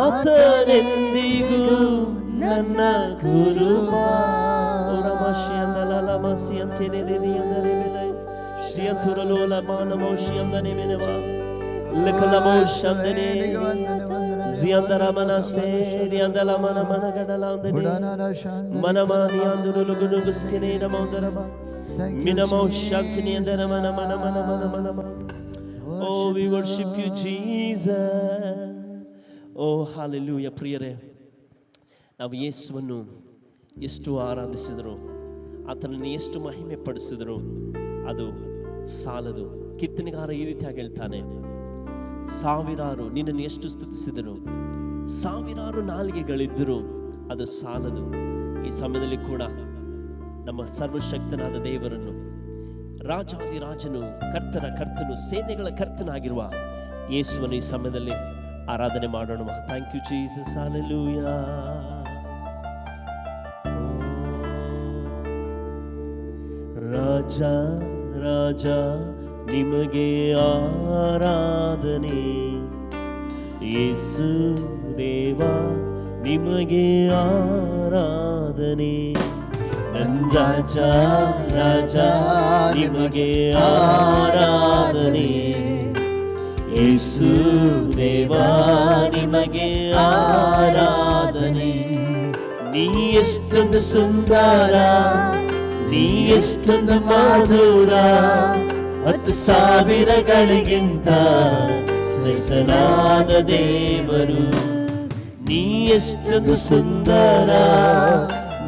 ಆತನೆಂದಿಗೂ ನನ್ನ ಕುರುಬ. ಶ್ರೀಯಂತುರಲೋಲ ಮಾನಮೋಷಿ ಅಂದನೆ ಮೆನವ ಲಕಲಮೋಷಂದನೆ ಜಿಯಂದರ ಮನಸೆ ರಿಯಂದಲ ಮನ ಮನಗಡಲ ಅಂದನೆ ಮನಮಾನಿ ಅಂದುರು ಗುನುಗುಸ್ಕಿನೆ ನಮೋದರಮ ಮಿನಮೋ ಶಾಂತಿನಿ ಅಂದರ ಮನ ಮನ ಮನ ಮನ ಮನ Oh, we worship you, Jesus. Oh, hallelujah. ಪ್ರಿಯರೇ, ನಾವು ಯೇಸುವನ್ನು ಎಷ್ಟು ಆರಾಧಿಸಿದರು, ಆತನನ್ನು ಎಷ್ಟು ಮಹಿಮೆ ಪಡಿಸಿದರು, ಅದು ಸಾಲದು. ಕೀರ್ತನೆಗಾರ ಈ ರೀತಿಯಾಗಿ ಹೇಳ್ತಾನೆ, ಸಾವಿರಾರು ನಿನ್ನನ್ನು ಎಷ್ಟು ಸ್ತುತಿಸಿದರು, ಸಾವಿರಾರು ನಾಲಿಗೆಗಳಿದ್ದರು, ಅದು ಸಾಲದು. ಈ ಸಮಯದಲ್ಲಿ ಕೂಡ ನಮ್ಮ ಸರ್ವಶಕ್ತನಾದ ದೇವರನ್ನು, ರಾಜಾದಿರಾಜನು, ಕರ್ತನ ಕರ್ತನು, ಸೇನೆಗಳ ಕರ್ತನಾಗಿರುವ ಯೇಸುವನ್ನು ಈ ಸಮಯದಲ್ಲಿ ಆರಾಧನೆ ಮಾಡೋಣ. Thank you Jesus, hallelujah. ರಾಜ ರಾಜ ನಿಮಗೆ ಆರಾಧನೆ, ಯೇಸು ದೇವ ನಿಮಗೆ ಆರಾಧನೆ. ನನ್ನ ರಾಜ ರಾಜ ನಿಮಗೆ ಆರಾಧನೆ, ಯೇಸು ದೇವ ನಿಮಗೆ ಆರಾಧನೆ. ನೀ ಎಷ್ಟೊಂದು ಸುಂದರ, ನೀ ಎಷ್ಟೊಂದು ಮಧುರ, 10,000ಗಳಿಗಿಂತ ಶ್ರೇಷ್ಠನಾದ ದೇವರು. ನೀ ಎಷ್ಟೊಂದು ಸುಂದರ,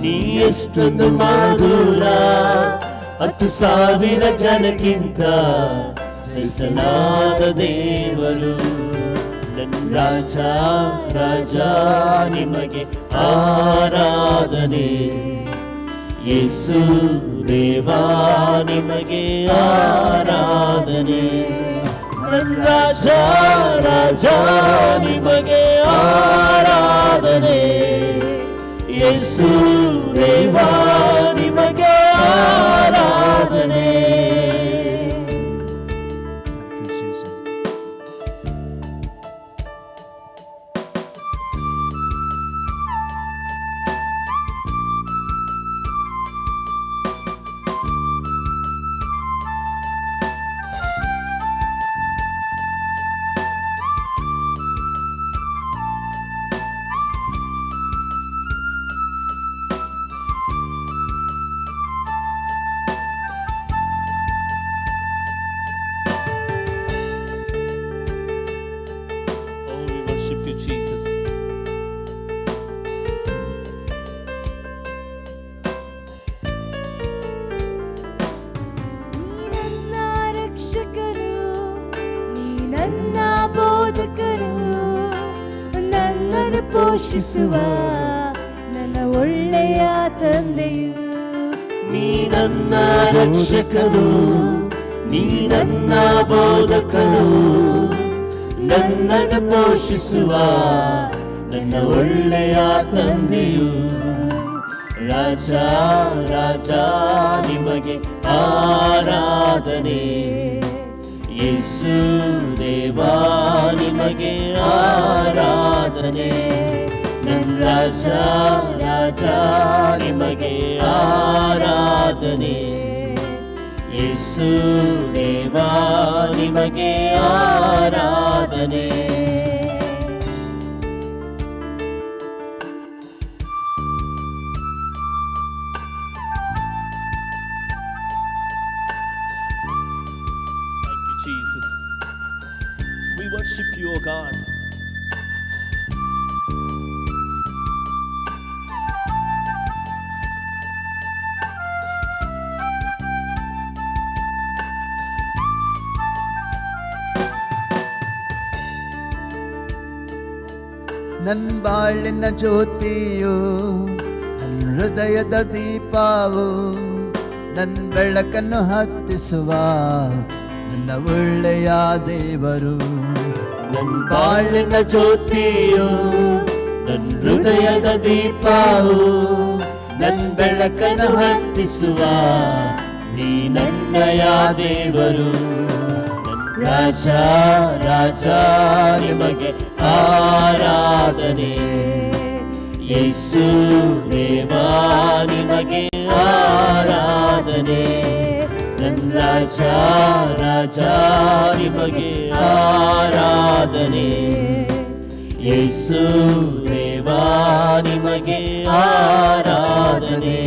ನೀ ಎಷ್ಟೊಂದು ಮಧುರ, 10,000 ಜನಕ್ಕಿಂತ ಶ್ರೇಷ್ಠನಾದ ದೇವರು. ನನ್ನ ರಾಜ ರಾಜ ನಿಮಗೆ ಆರಾಧನೆ, ಯೇಸು ದೇವ ನಿಮಗೆ ಆರಾಧನೆ. ನನ್ನ ರಾಜ ರಾಜ ನಿಮಗೆ ಆರಾಧನೆ, ಯೇಸು ದೇವ ನಿಮಗೆ ಆರಾಧನೆ. ನನ್ನನ್ನು ಪೋಷಿಸುವ ನನ್ನ ಒಳ್ಳೆಯ ತಂದೆಯು, ನೀ ನನ್ನ ರಕ್ಷಕನು, ನೀ ನನ್ನ ಬೋಧಕನು, ನನ್ನನ್ನು ಪೋಷಿಸುವ ನನ್ನ ಒಳ್ಳೆಯ ತಂದೆಯು. ರಾಜ ರಾಜ ನಿಮಗೆ ಆರಾಧನೆ, ಯೇಸು ದೇವ ನಿಮಗೆ ಆರಾಧನೆ. ನನ್ನ ರಾಜ ರಾಜ ನಿಮಗೆ ಆರಾಧನೆ, ಯೇಸು ದೇವ ನಿಮಗೆ ಆರಾಧನೆ. Worship you, O God. ನನ್ನ ಬಾಳಿನ ಜ್ಯೋತಿಯು, ನನ್ನ ಹೃದಯದ ದೀಪವು, ನನ್ನ ಬೆಳಕನ್ನು ಹತ್ತಿಸುವ ನನ್ನ ಒಳ್ಳೆಯ ದೇವರು. ನನ್ನ ಬಾಳಿನ ಜ್ಯೋತಿಯು, ನನ್ನ ಹೃದಯದ ದೀಪವು, ನನ್ನ ಬೆಳಕನ್ನು ಹತ್ತಿಸುವ ನೀ ನನ್ನಯ ದೇವರು. ರಾಜ ರಾಜ ನಿಮಗೆ ಆರಾಧನೆ, ಯೇಸು ದೇವ ನಿಮಗೆ ಆರಾಧನೆ. ನನ್ನ ರಾಜ ರಾಜ ನಿಮಗೆ ಆರಾಧನೆ, ಯೇಸು ದೇವ ನಿಮಗೆ ಆರಾಧನೆ.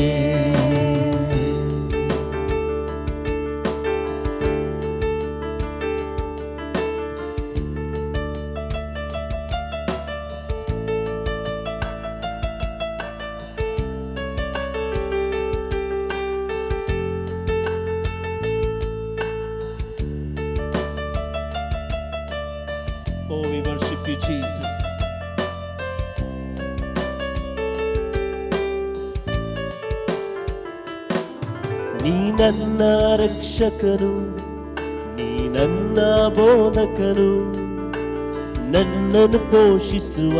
you, Jesus. ನೀ ನನ್ನ ರಕ್ಷಕನು, ನೀ ನನ್ನ ಬೋಧಕನು, ನನ್ನನ್ನು ಪೋಷಿಸುವ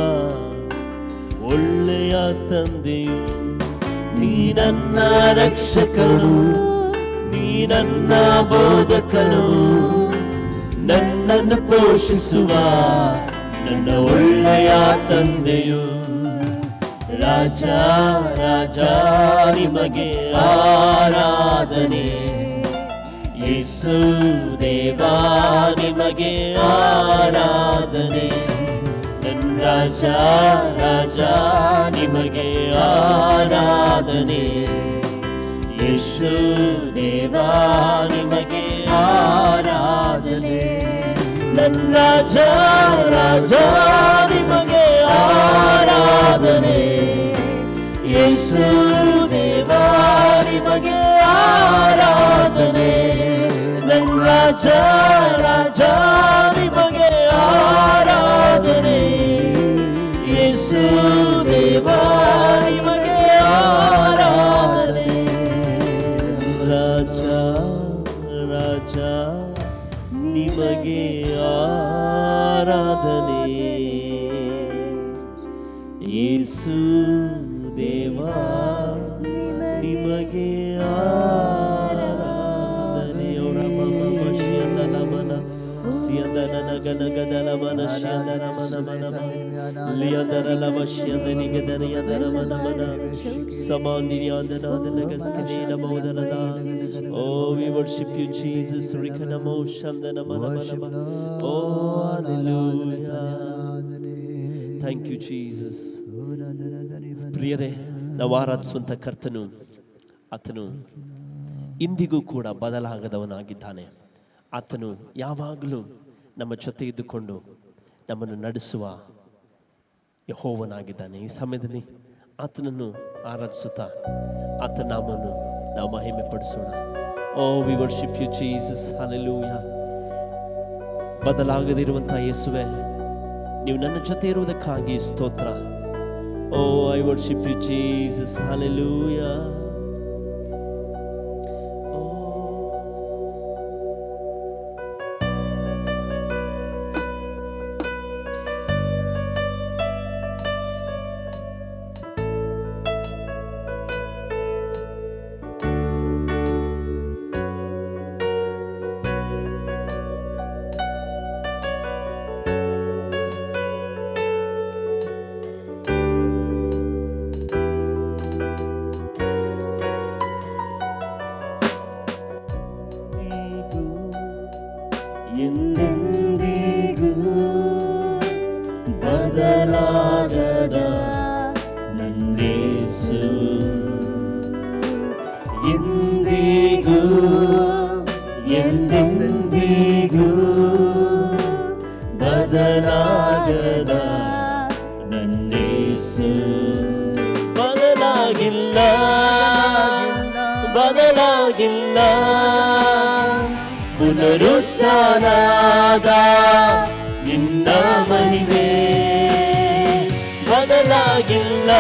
ಒಳ್ಳೆಯ ತಂದೆಯು. ನೀ ನನ್ನ ರಕ್ಷಕನು, ನೀ ನನ್ನ ಬೋಧಕನು, ನನ್ನನ್ನು ಪೋಷಿಸುವ ನನ್ನ ಒಳ್ಳೆಯ ತಂದೆಯು. ರಾಜ ರಾಜ ನಿಮಗೆ ಆರಾಧನೆ, ಯೇಸು ದೇವಾ ನಿಮಗೆ ಆರಾಧನೆ. ನನ್ನ ರಾಜ ರಾಜ ನಿಮಗೆ ಆರಾಧನೆ, ಯೇಸು ದೇವಾ ನಿಮಗೆ ಆರಾಧನೆ. ನನ್ನ ರಾಜ ರಾಜ ನಿಮಗೆ ಆರಾಧನೆ, ಯೇಸು ದೇವಾ ನಿಮಗೆ ಆರಾಧನೆ. ನನ್ನ ರಾಜ ರಾಜ ನಿಮಗೆ ಆರಾಧನೆ, ಯೇಸು ದೇವಾ ನಿಮಗೆ ಆರಾಧನೆ. ರಾಜ ರಾಜ ನಿಮಗೆ ಆರಾಧನೆ, ಯೇಸು ದೇವಾ ನಿಮಗೆ ಆರಾಧನೆ. Oh, we worship you, Jesus. Oh, hallelujah. Thank you, Jesus. ಪ್ರಿಯರೇ, ನಾವು ಆರಾಧಿಸುವಂಥ ಕರ್ತನು ಆತನು ಇಂದಿಗೂ ಕೂಡ ಬದಲಾಗದವನಾಗಿದ್ದಾನೆ. ಆತನು ಯಾವಾಗಲೂ ನಮ್ಮ ಜೊತೆ ಇದ್ದುಕೊಂಡು ನಮ್ಮನ್ನು ನಡೆಸುವ ಯೆಹೋವನಾಗಿದ್ದಾನೆ. ಈ ಸಮಯದಲ್ಲಿ ಆತನನ್ನು ಆರಾಧಿಸುತ್ತಾ ಆತನ ನಾಮವನ್ನು ನಾವು ಮಹಿಮೆ ಪಡಿಸೋಣ. Oh, we worship you Jesus, hallelujah. ಬದಲಾಗದಿರುವಂಥ ಯೇಸುವೆ, ನೀವು ನನ್ನ ಜೊತೆ ಇರುವುದಕ್ಕಾಗಿ ಸ್ತೋತ್ರ. Oh, I worship you Jesus, hallelujah. ಎಂದೆಂದಿಗೂ ಬದಲಾಗದ ನನ್ನೇಸು, ಎಂದಿಗೂ ಎಂದೆಂದಿಗೂ ಬದಲಾಗದ ನನ್ನೇಸು. ಬದಲಾಗಿಲ್ಲ ಬದಲಾಗಿಲ್ಲ, ಪುನರುತ್ಥಾನದ ನಿನ್ನ ಮಹಿಮೆ ಬದಲಾಗಿಲ್ಲ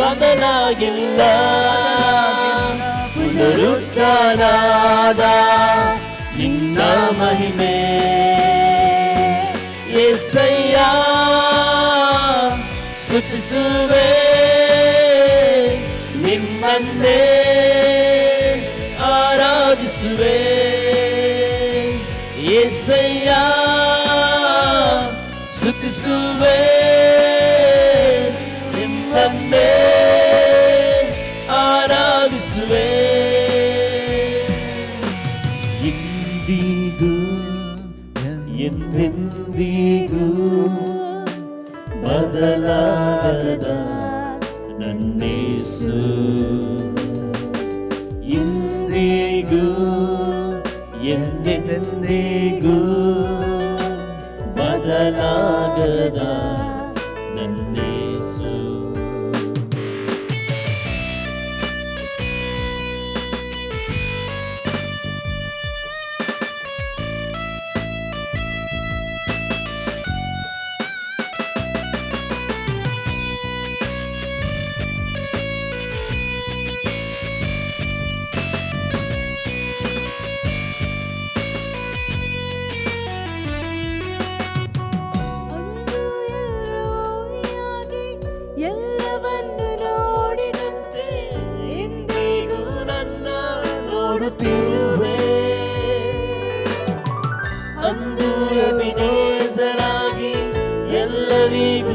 ಬದಲಾಗಿಲ್ಲ, ಪುನರುತ್ಥಾನದ ನಿನ್ನ ಮಹಿಮೆ. యేసయ్య ಸ್ತುತಿಸುವೆ, ನಿಮ್ಮನ್ನೇ ಆರಾಧಿಸುವೆ. యేసయ్య ಸ್ತುತಿಸುವೆ, ನಿಮ್ಮನ್ನೇ ಆರಾಧಿಸುವೆ. ಇಂದಿಗೂ ಎಂದೆಂದಿಗೂ ಬದಲಾಗದ ನನ್ನೇಸು, ಇಂದಿಗೂ ಎಂದೆಂದಿಗೂ ಬದಲಾಗದ ನನ್ನೇಸು.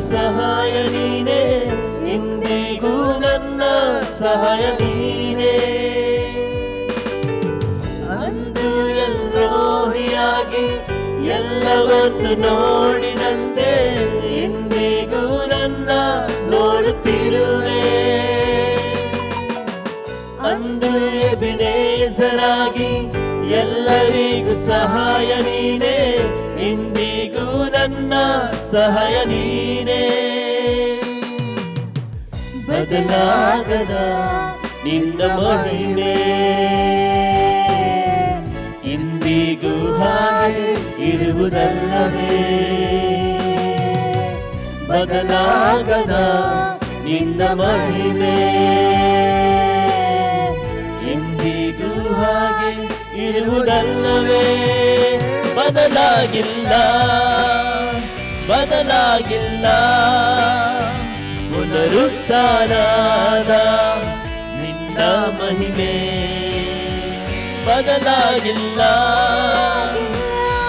ಸಹಾಯ ನೀನೇ, ಇಂದಿಗೂ ನನ್ನ ಸಹಾಯ ನೀನೇ. ಅಂದು ದ್ರೋಹಿಯಾಗಿ ಎಲ್ಲವನ್ನು ನೋಡಿದಂತೆ, ಇಂದಿಗೂ ನನ್ನ ನೋಡುತ್ತಿರುವೆ. ಅಂದು ಎಬೆನೇಜರಾಗಿ ಎಲ್ಲರಿಗೂ ಸಹಾಯ ನೀನೇ, ಇಂದಿಗೂ ನನ್ನ ಸಹಾಯ ನೀನೇ. ಬದಲಾಗದ ನಿನ್ನ ಮಹಿಮೆ ಇಂದಿಗೂ ಹಾಗೆ ಇರುವುದಲ್ಲವೇ? ಬದಲಾಗದ ನಿನ್ನ ಮಹಿಮೆ ಇಂದಿಗೂ ಹಾಗೆ ಇರುವುದಲ್ಲವೇ? ಬದಲಾಗಿಲ್ಲ, ಬದಲಾಗಿಲ್ಲ. ಪುನರುತ್ಥಾನದ ನಿನ್ನ ಮಹಿಮೆ ಬದಲಾಗಿಲ್ಲ,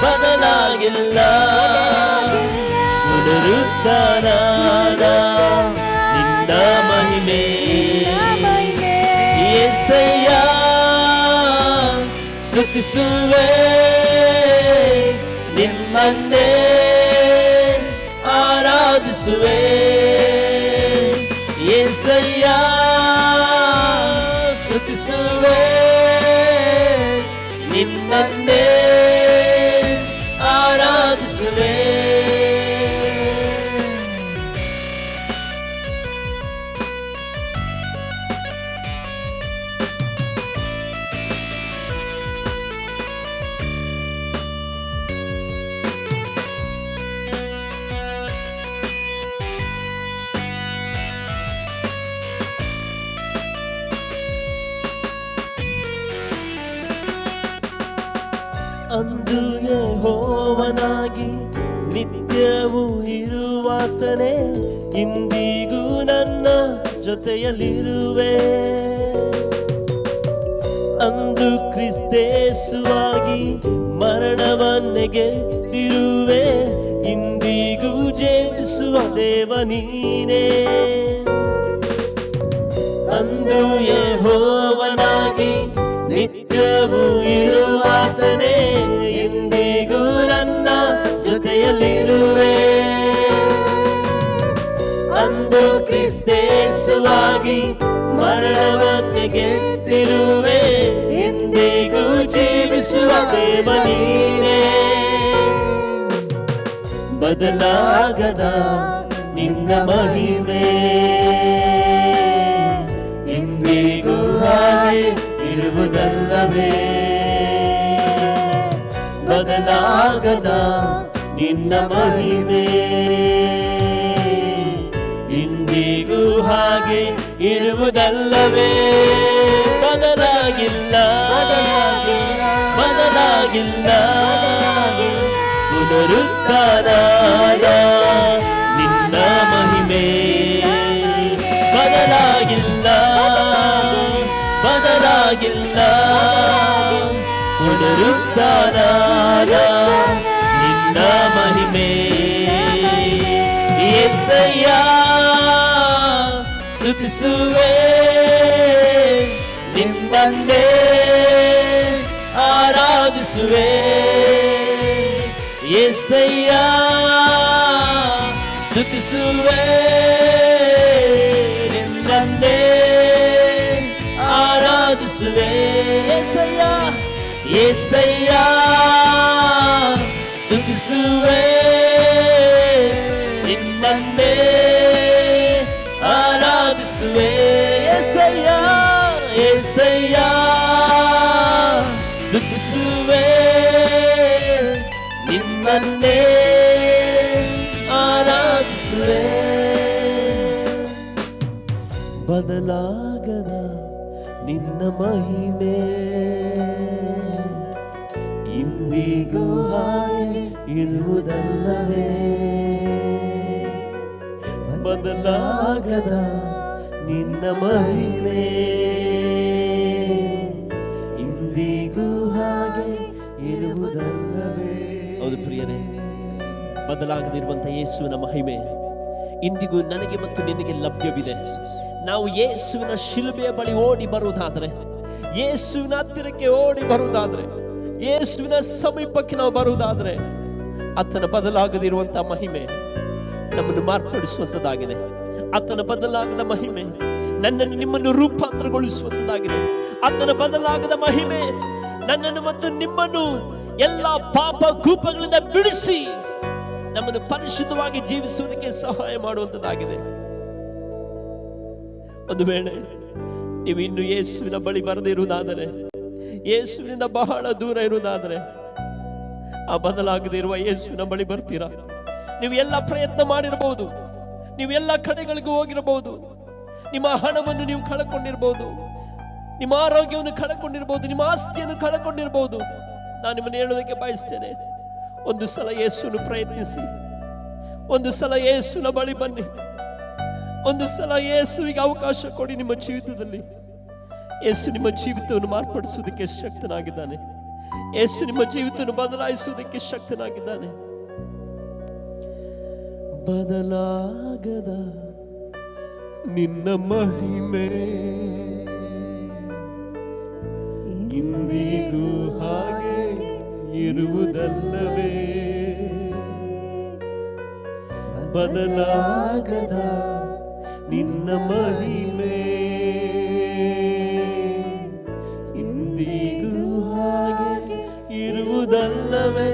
ಬದಲಾಗಿಲ್ಲ. ಪುನರುತ್ಥಾನದ ನಿನ್ನ ಮಹಿಮೆ యేసయ్య స్తుతిಸುವೆ ನಿನ್ನನ್ನೇ ಆರಾಧಿಸುವೆ. యేసయ్య స్తుತಿಸುವೆ ನಿನ್ನನ್ನೇ ಆರಾಧಿಸುವೆ. ಅಂದು ಯೆಹೋವನಾಗಿ ನಿತ್ಯವೂ ಇರುವಾತನೇ, ಇಂದಿಗೂ ನನ್ನ ಜೊತೆಯಲ್ಲಿರುವೆ. ಅಂದು ಕ್ರಿಸ್ತೇಸುವಾಗಿ ಮರಣವನ್ನೇ ಗೆದ್ದಿರುವೆ, ಇಂದಿಗೂ ಜೀವಿಸುವ ದೇವ ನೀನೇ. ಅಂದು ಯೆಹೋವನಾಗಿ ನಿತ್ಯವೂ ಇರುವಾತನೇ, ಇಂದಿಗೂ ನನ್ನ ಜೊತೆಯಲ್ಲಿರುವೆ. ಅಂದು ಕ್ರಿಸ್ತೇಸುವಾಗಿ ಮರಣವನ್ನೇ ಗೆದ್ದಿರುವೆ, ಇಂದಿಗೂ ಜೀವಿಸುವ ದೇವ ನೀನೇ. ಬದಲಾಗದ ನಿನ್ನ ಮಹಿಮೆ ಇಂದಿಗೂ ಹಾಗೆ ಇರುವುದಲ್ಲವೇ? ಬದಲಾಗದ ನಿನ್ನ ಮಹಿಮೆ ಇಂದಿಗೂ ಹಾಗೆ ಇರುವುದಲ್ಲವೇ? ಬದಲಾಗಿಲ್ಲ, ಬದಲಾಗಿಲ್ಲ. ಪುನರುತ್ಥಾನದ ನಿನ್ನ ಮಹಿಮೆ ಬದಲಾಗಿಲ್ಲ, ಬದಲಾಗಿಲ್ಲ. ಪುನರುತ್ಥಾನದ ನಿನ್ನ ಮಹಿಮೆ యేసయ్య స్తుతిಸುವೆ ನಿನ್ನನ್ನೇ ಆರಾಧಿಸುವೆ. యేసయ్య స్తుతిಸುವೆ ನಿನ್ನನ್ನೇ ಆರಾಧಿಸುವೆ. యేసయ్య, యేసయ్య స్తుతిಸುವೆ ನಿನ್ನನ್ನೇ ಆರಾಧಿಸುವೆ. యేసయ్య, యేసయ్య స్తుతిಸುವೆ ನಿನ್ನನ್ನೇ ಆರಾಧಿಸುವೆ. ಬದಲಾಗದ ನಿನ್ನ ಮಹಿಮೆ ಇಂದಿಗೂ ಹಾಗೆ ಇರುವುದಲ್ಲವೇ? ಬದಲಾಗದ ನಿನ್ನ ಮಹಿಮೆ ಇಂದಿಗೂ ಹಾಗೆ ಇರುವುದಲ್ಲವೇ? ಹೌದು ಪ್ರಿಯರೇ, ಬದಲಾಗದಿರುವಂಥ ಯೇಸುವಿನ ಮಹಿಮೆ ಇಂದಿಗೂ ನನಗೆ ಮತ್ತು ನಿನಗೆ ಲಭ್ಯವಿದೆ. ನಾವು ಯೇಸುವಿನ ಶಿಲುಬೆಯ ಬಳಿ ಓಡಿ ಬರುವುದಾದರೆ, ಯೇಸುವಿನ ಹತ್ತಿರಕ್ಕೆ ಓಡಿ ಬರುವುದಾದರೆ, ಯೇಸುವಿನ ಸಮೀಪಕ್ಕೆ ನಾವು ಬರುವುದಾದರೆ, ಆತನ ಬದಲಾಗದಿರುವಂತಹ ಮಹಿಮೆ ನಮ್ಮನ್ನು ಮಾರ್ಪಡಿಸುವಂಥದ್ದಾಗಿದೆ. ಆತನ ಬದಲಾಗದ ಮಹಿಮೆ ನನ್ನನ್ನು ನಿಮ್ಮನ್ನು ರೂಪಾಂತರಗೊಳಿಸುವಂಥದ್ದಾಗಿದೆ. ಆತನ ಬದಲಾಗದ ಮಹಿಮೆ ನನ್ನನ್ನು ಮತ್ತು ನಿಮ್ಮನ್ನು ಎಲ್ಲ ಪಾಪ ಕೂಪಗಳಿಂದ ಬಿಡಿಸಿ ನಮ್ಮನ್ನು ಪರಿಶುದ್ಧವಾಗಿ ಜೀವಿಸುವುದಕ್ಕೆ ಸಹಾಯ ಮಾಡುವಂಥದ್ದಾಗಿದೆ. ಒಂದು ವೇಳೆ ನೀವು ಇನ್ನು ಯೇಸುವಿನ ಬಳಿ ಬರದೇ ಇರುವುದಾದರೆ, ಯೇಸುವಿನಿಂದ ಬಹಳ ದೂರ ಇರುವುದಾದರೆ, ಆ ಬದಲಾಗದೇ ಇರುವ ಯೇಸುವಿನ ಬಳಿ ಬರ್ತೀರಾ? ನೀವು ಎಲ್ಲ ಪ್ರಯತ್ನ ಮಾಡಿರಬಹುದು, ನೀವು ಎಲ್ಲ ಕಡೆಗಳಿಗೂ ಹೋಗಿರಬಹುದು, ನಿಮ್ಮ ಹಣವನ್ನು ನೀವು ಕಳಕೊಂಡಿರಬಹುದು, ನಿಮ್ಮ ಆರೋಗ್ಯವನ್ನು ಕಳಕೊಂಡಿರಬಹುದು, ನಿಮ್ಮ ಆಸ್ತಿಯನ್ನು ಕಳಕೊಂಡಿರಬಹುದು. ನಾನು ನಿಮ್ಮನ್ನು ಹೇಳೋದಕ್ಕೆ ಬಯಸ್ತೇನೆ, ಒಂದು ಸಲ ಯೇಸುವನ್ನು ಪ್ರಯತ್ನಿಸಿ, ಒಂದು ಸಲ ಯೇಸುವಿನ ಬಳಿ ಬನ್ನಿ, ಒಂದು ಸಲ ಯೇಸುವಿಗೆ ಅವಕಾಶ ಕೊಡಿ. ನಿಮ್ಮ ಜೀವಿತದಲ್ಲಿ ಯೇಸು ನಿಮ್ಮ ಜೀವಿತವನ್ನು ಮಾರ್ಪಡಿಸುವುದಕ್ಕೆ ಶಕ್ತನಾಗಿದ್ದಾನೆ. ಯೇಸು ನಿಮ್ಮ ಜೀವಿತವನ್ನು ಬದಲಾಯಿಸುವುದಕ್ಕೆ ಶಕ್ತನಾಗಿದ್ದಾನೆ. ಬದಲಾಗದ ನಿನ್ನ ಮಹಿಮೆ ಇಂದಿಗೂ ಹಾಗೆ ಇರುವುದಲ್ಲವೇ? ಬದಲಾಗದ ನಿನ್ನ ಮಹಿಮೆ ಇಂದಿಗೂ ಹಾಗೆ ಇರುವುದಲ್ಲವೇ?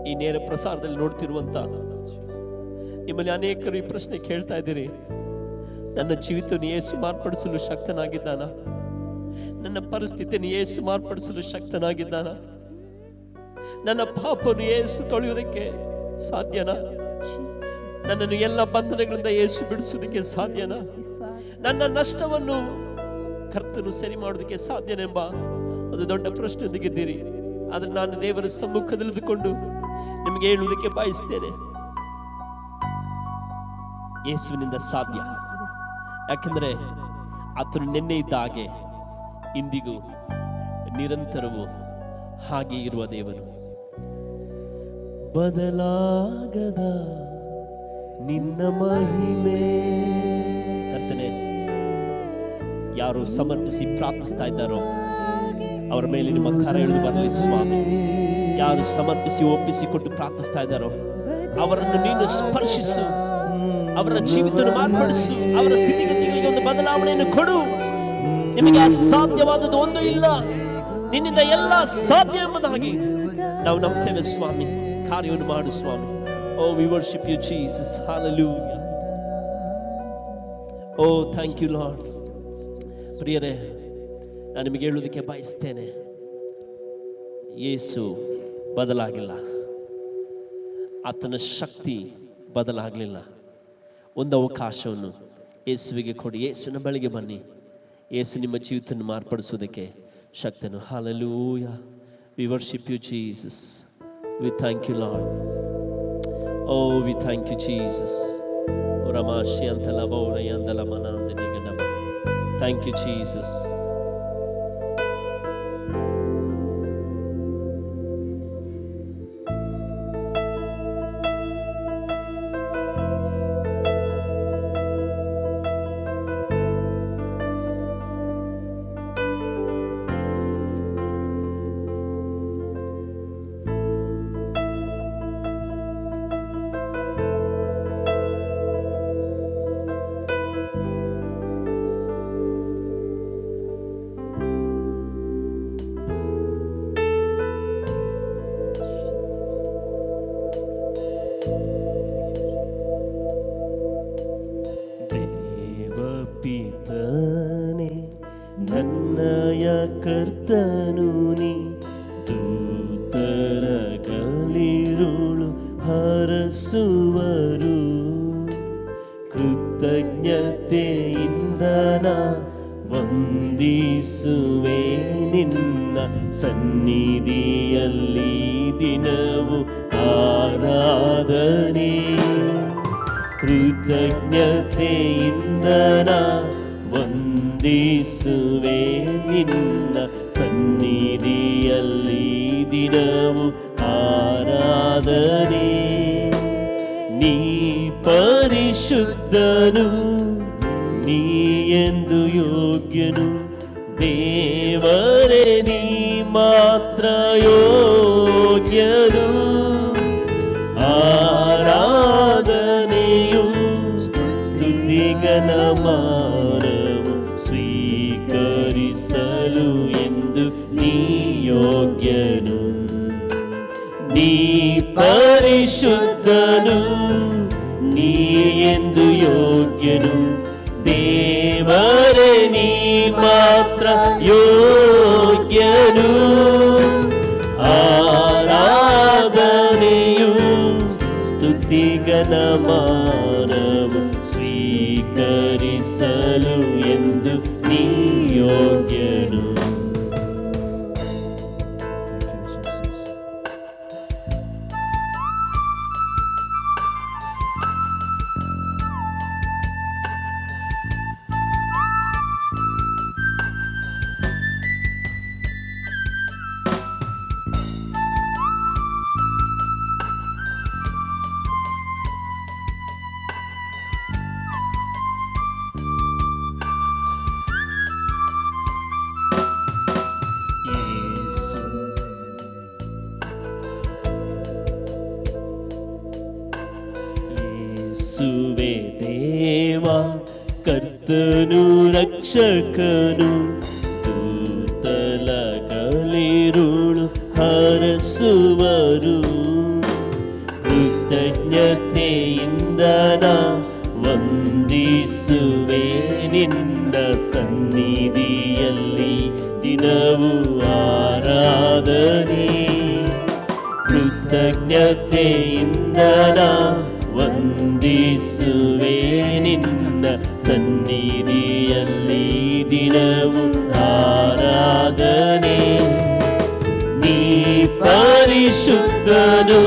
ಈ ನೇರ ಪ್ರಸಾರದಲ್ಲಿ ನೋಡ್ತಿರುವಂತ ನಿಮ್ಮಲ್ಲಿ ಅನೇಕರು ಈ ಪ್ರಶ್ನೆ ಕೇಳ್ತಾ ಇದ್ದೀರಿ, ನನ್ನ ಜೀವಿತವನ್ನು ಯೇಸು ಮಾರ್ಪಡಿಸಲು ಶಕ್ತನಾಗಿದ್ದಾನ? ನನ್ನ ಪರಿಸ್ಥಿತಿಯನ್ನು ಯೇಸು ಮಾರ್ಪಡಿಸಲು ಶಕ್ತನಾಗಿದ್ದಾನ? ನನ್ನ ಪಾಪವನ್ನು ಯೇಸು ತೊಳೆಯುವುದಕ್ಕೆ ಸಾಧ್ಯನಾ? ನನ್ನನ್ನು ಎಲ್ಲ ಬಂಧನಗಳಿಂದ ಯೇಸು ಬಿಡಿಸುವುದಕ್ಕೆ ಸಾಧ್ಯನಾ? ನನ್ನ ನಷ್ಟವನ್ನು ಕರ್ತನು ಸರಿ ಮಾಡೋದಕ್ಕೆ ಸಾಧ್ಯನೆಂಬ ಒಂದು ದೊಡ್ಡ ಪ್ರಶ್ನೆಯೊಂದಿಗಿದ್ದೀರಿ. ಆದ್ರೆ ನಾನು ದೇವರ ಸಮ್ಮುಖದಲ್ಲಿದ್ದುಕೊಂಡು ನಿಮಗೆ ಹೇಳುವುದಕ್ಕೆ ಬಯಸ್ತೇನೆ, ಯೇಸುವಿನಿಂದ ಸಾಧ್ಯ. ಯಾಕೆಂದ್ರೆ ಆತನು ನಿನ್ನೆ ಇದ್ದ ಹಾಗೆ ಇಂದಿಗೂ ನಿರಂತರವೂ ಹಾಗೆ ಇರುವ ದೇವರು. ಬದಲಾಗದ ನಿನ್ನ ಮಹಿಮೆ. ಕರ್ತನೇ, ಯಾರು ಸಮರ್ಪಿಸಿ ಪ್ರಾರ್ಥಿಸ್ತಾ ಇದ್ದಾರೋ ಅವರ ಮೇಲೆ ನಿಮ್ಮ ಕರ ಎಳೆದು ಬರಲಿ ಸ್ವಾಮಿ. ಯಾರು ಸಮರ್ಪಿಸಿ ಒಪ್ಪಿಸಿಕೊಟ್ಟು ಪ್ರಾರ್ಥಿಸ್ತಾ ಇದ್ದಾರೋ ಅವರನ್ನು ನೀನು ಸ್ಪರ್ಶಿಸು, ಅವರ ಜೀವಿತವನ್ನು ಮಾರ್ಪಡಿಸು, ಅವರ ಸ್ಥಿತಿಗತಿಗಳಿಗೆ ಒಂದು ಬದಲಾವಣೆಯನ್ನು ಕೊಡು. ನಿಮಗೆ ಅಸಾಧ್ಯವಾದದ್ದು ಒಂದು ಇಲ್ಲ, ನಿನ್ನಿಂದ ಎಲ್ಲ ಸಾಧ್ಯ ಎಂಬುದಾಗಿ ನಾವು ನಂಬ್ತೇವೆ ಸ್ವಾಮಿ. ಕಾರ್ಯವನ್ನು ಮಾಡು ಸ್ವಾಮಿ. Oh we worship you Jesus. Hallelujah. Oh thank you lord. ಪ್ರಿಯರೇ, ನಾನು ನಿಮಗೆ ಹೇಳುವುದಕ್ಕೆ ಬಯಸ್ತೇನೆ, ಯೇಸು ಬದಲಾಗಿಲ್ಲ, ಆತನ ಶಕ್ತಿ ಬದಲಾಗಲಿಲ್ಲ. ಒಂದು ಅವಕಾಶವನ್ನು ಯೇಸುವಿಗೆ ಕೊಡಿ, ಯೇಸುವಿನ ಬಳಿಗೆ ಬನ್ನಿ. ಯೇಸು ನಿಮ್ಮ ಜೀವಿತವನ್ನು ಮಾರ್ಪಡಿಸುವುದಕ್ಕೆ ಶಕ್ತನು. Hallelujah. We worship you Jesus. We thank you lord. Oh we thank you Jesus. ರಮಾಶಿ ಅಂತಲ ಬೌರಯ ಅಂದಲ ಮನ ಅಂತ ನಿಗಡಮ. Thank you Jesus. ದೇವಪಿತನೇ ನನ್ನಯ ಕರ್ತನು ನೀ, ದೂತರ ಗಲಿರುಳು ಹರಸುವರು. ಕೃತಜ್ಞತೆಯಿಂದ ನಾ ವಂದಿಸುವೆ ನಿನ್ನ ಸನ್ನಿಧಿಯಲ್ಲಿ ದಿನವು ಆರಾಧನೆ. ಕೃತಜ್ಞತೆಯಿಂದ ನಾ ವಂದಿಸುವೆ ನಿನ್ನ ಸನ್ನಿಧಿಯಲ್ಲಿ ದಿನವು ಆರಾಧನೆ. ಆರಾಧನೆ. ನೀ ಪರಿಶುದ್ಧನು, ನೀ ಎಂದು ಯೋಗ್ಯನು, ದೇವರೇ ನೀ ಮಾತ್ರ ಯೋಗ್ಯನು. ಆರಾಧನೆಯು ಸ್ತುತಿಗಣಮಾನವು ಸ್ವೀಕರಿಸಲು ಎಂದು ನೀ ಯೋಗ್ಯನು. ನೀ ಪರಿಶುದ್ಧನು, ನೀ ಎಂದು ಯೋಗ್ಯನು, ದೇವರೇ ನೀ ಮಾತ್ರ ಯೋಗ್ಯನು. ಆರಾಧನೆಯು ಸ್ತುತಿಗಣಮಾನವು ಸ್ವೀಕರಿಸಲು ಎಂದು ನೀ ಯೋಗ್ಯನು. ಯೇಸುವೇ ದೇವ, ಕರ್ತನು ರಕ್ಷಕನು, ದೂತಲಗಲಿರುಳು ಹರಸುವರು. ಕೃತಜ್ಞತೆಯಿಂದ ನಾ ವಂದಿಸುವೆ ನಿನ್ನ ಸನ್ನಿಧಿಯಲ್ಲಿ ದಿನವೂ ಆರಾಧನೆ. ಕೃತಜ್ಞತೆಯಿಂದ ನಾ ವಂದಿಸುವೆ ನಿನ್ನ ಸನ್ನಿಧಿಯಲ್ಲಿ ದಿನವೂ ಆರಾಧನೆ. ನೀ ಪರಿಶುದ್ಧನು,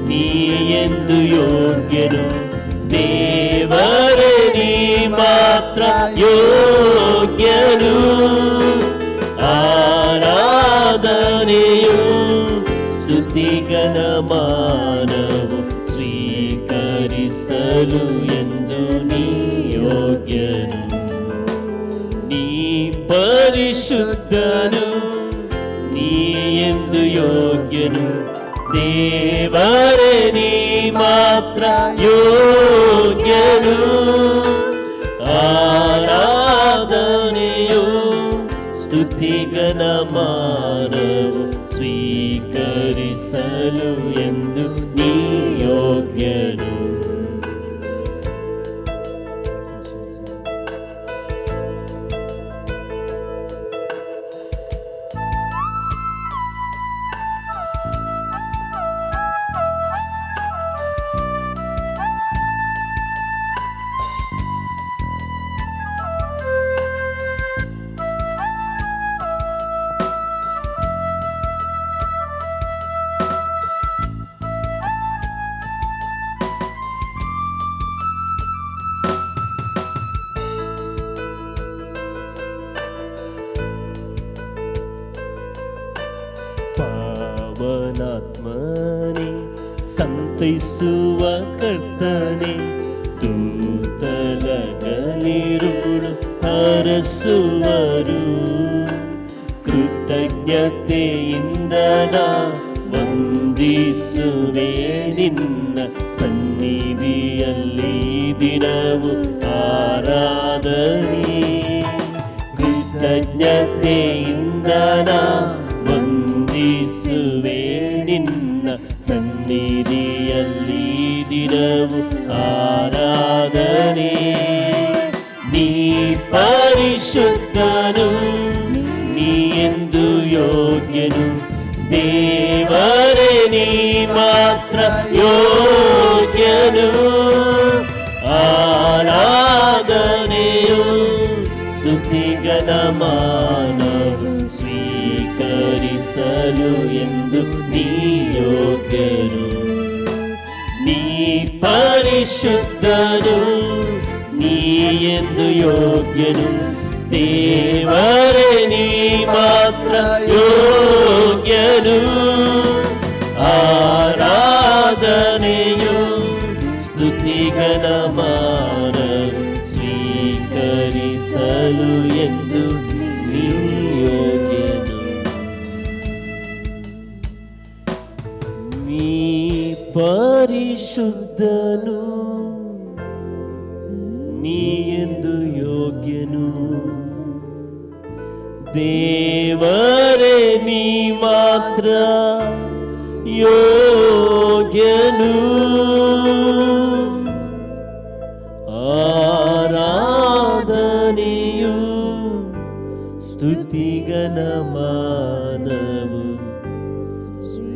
ನೀ ಎಂದು ಯೋಗ್ಯನು, ದೇವರೇ ನೀ ಮಾತ್ರ ಯೋಗ್ಯನು. ಆರಾಧನೆಯು ಸ್ತುತಿಗಣಮಾನವು ಸ್ವೀಕರಿಸಲು ಎಂದು ನೀ ಯೋಗ್ಯನು. ನೀ ಪರಿಶುದ್ಧನು, ನೀ ಎಂದು ಯೋಗ್ಯನು, ದೇವರೇ ನೀ ಮಾತ್ರ ಯೋಗ್ಯನು. ಆರಾಧನೆಯು ಸ್ತುತಿಗಣಮಾನವು ಸ್ವೀಕರಿಸಲು ಎಂದು ನೀ ಯೋಗ್ಯನು. ಪಾವನಾತ್ಮನೇ, ಸಂತೈಸುವ ಕರ್ತನೆ, ದೂತಲಗಲಿರುಳು ಹರಸುವರು. ಕೃತಜ್ಞತೆಯಿಂದ ನಾ ವಂದಿಸುವೆ ನಿನ್ನ ಸನ್ನಿಧಿಯಲ್ಲಿ ದಿನವೂ ಆರಾಧನೆ. ಕೃತಜ್ಞತೆಯಿಂದ ನಾ ವಂದಿಸುವೆ ನಿನ್ನ ಸನ್ನಿಧಿಯಲ್ಲಿ ದಿನವೂ ಆರಾಧನೆ. ನೀ ಪರಿಶುದ್ಧನು, ನೀ ಎಂದು ಯೋಗ್ಯನು, ದೇವರೇ ನೀ ಮಾತ್ರ ಯೋಗ್ಯನು. ಆರಾಧನೆಯು ಸ್ತುತಿಗಣಮಾನವು ಸ್ವೀಕರಿಸಲು ಎಂದು ನೀ ಯೋಗ್ಯನು. ನೀ ಪರಿಶುದ್ಧನು, ನೀ ಎಂದು ಯೋಗ್ಯನು, ದೇವರೇ ನೀ ಮಾತ್ರ ಯೋಗ್ಯನು. ಆರಾಧನೆಯು ನೀ ಯೋಗ್ಯನು. ನೀ ಪರಿಶುದ್ಧನು, ನೀ ಎಂದು ಯೋಗ್ಯನು. ದೇವರೇ ನೀ ಮಾತ್ರ ಯೋಗ್ಯನು. ಆರಾಧನೆಯು ಸ್ತುತಿಗನಮಾನವು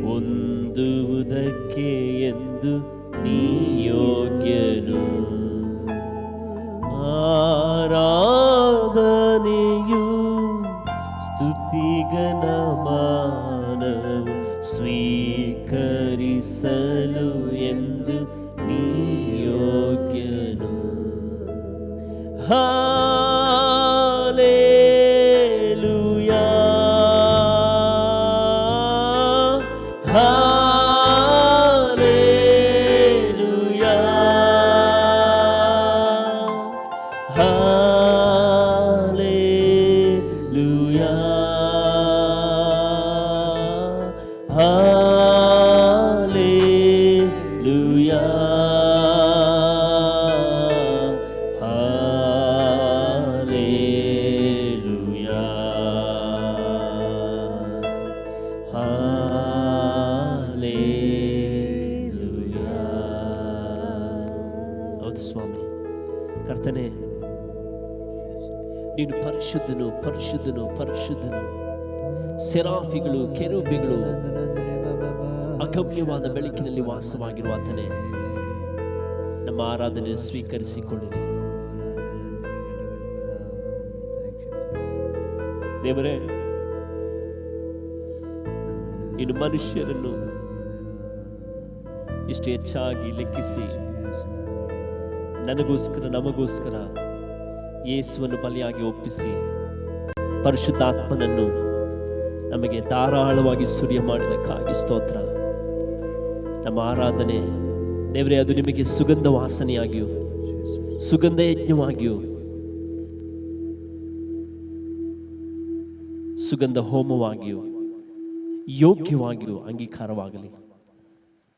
ಹೊಂದುವುದಕ್ಕೆ ಎಂದು ನೀ ಯೋಗ್ಯನು. ಆರಾಧನೆಯು ಸ್ತುತಿಗನಮಾನವು ಸ್ವೀಕರಿಸಲು ಎಂದು ನೀ ಯೋಗ್ಯನು. Hallelujah, hallelujah, hallelujah, hallelujah, hallelujah, hallelujah. ಹೌದು ಸ್ವಾಮಿ, ಕರ್ತನೇ, ನೀನು ಪರಿಶುದ್ಧನು, ಪರಿಶುದ್ಧನು, ಪರಿಶುದ್ಧನು. ಸೆರಾಫಿಗಳು, ಕೆರೂಬಿಗಳು ಅಗಮ್ಯವಾದ ಬೆಳಕಿನಲ್ಲಿ ವಾಸವಾಗಿರುವ ಆತನೇ, ನಮ್ಮ ಆರಾಧನೆ ಸ್ವೀಕರಿಸಿಕೊಳ್ಳಿರಿ. ದೇವರೇ, ನೀನು ಮನುಷ್ಯರನ್ನು ಇಷ್ಟು ಹೆಚ್ಚಾಗಿ ಲೆಕ್ಕಿಸಿ ನನಗೋಸ್ಕರ, ನಮಗೋಸ್ಕರ ಯೇಸುವನ್ನು ಬಲಿಯಾಗಿ ಒಪ್ಪಿಸಿ ಪರಿಶುದ್ಧಾತ್ಮನನ್ನು ನಮಗೆ ಧಾರಾಳವಾಗಿ ಸುರಿಯ ಮಾಡಿದಕ್ಕಾಗಿ ಸ್ತೋತ್ರ. ನಮ್ಮ ಆರಾಧನೆ ದೇವರೇ, ಅದು ನಿಮಗೆ ಸುಗಂಧ ವಾಸನೆಯಾಗಿಯೂ ಸುಗಂಧ ಯಜ್ಞವಾಗಿಯೂ ಸುಗಂಧ ಹೋಮವಾಗಿಯೂ ಯೋಗ್ಯವಾಗಿಯೂ ಅಂಗೀಕಾರವಾಗಲಿ.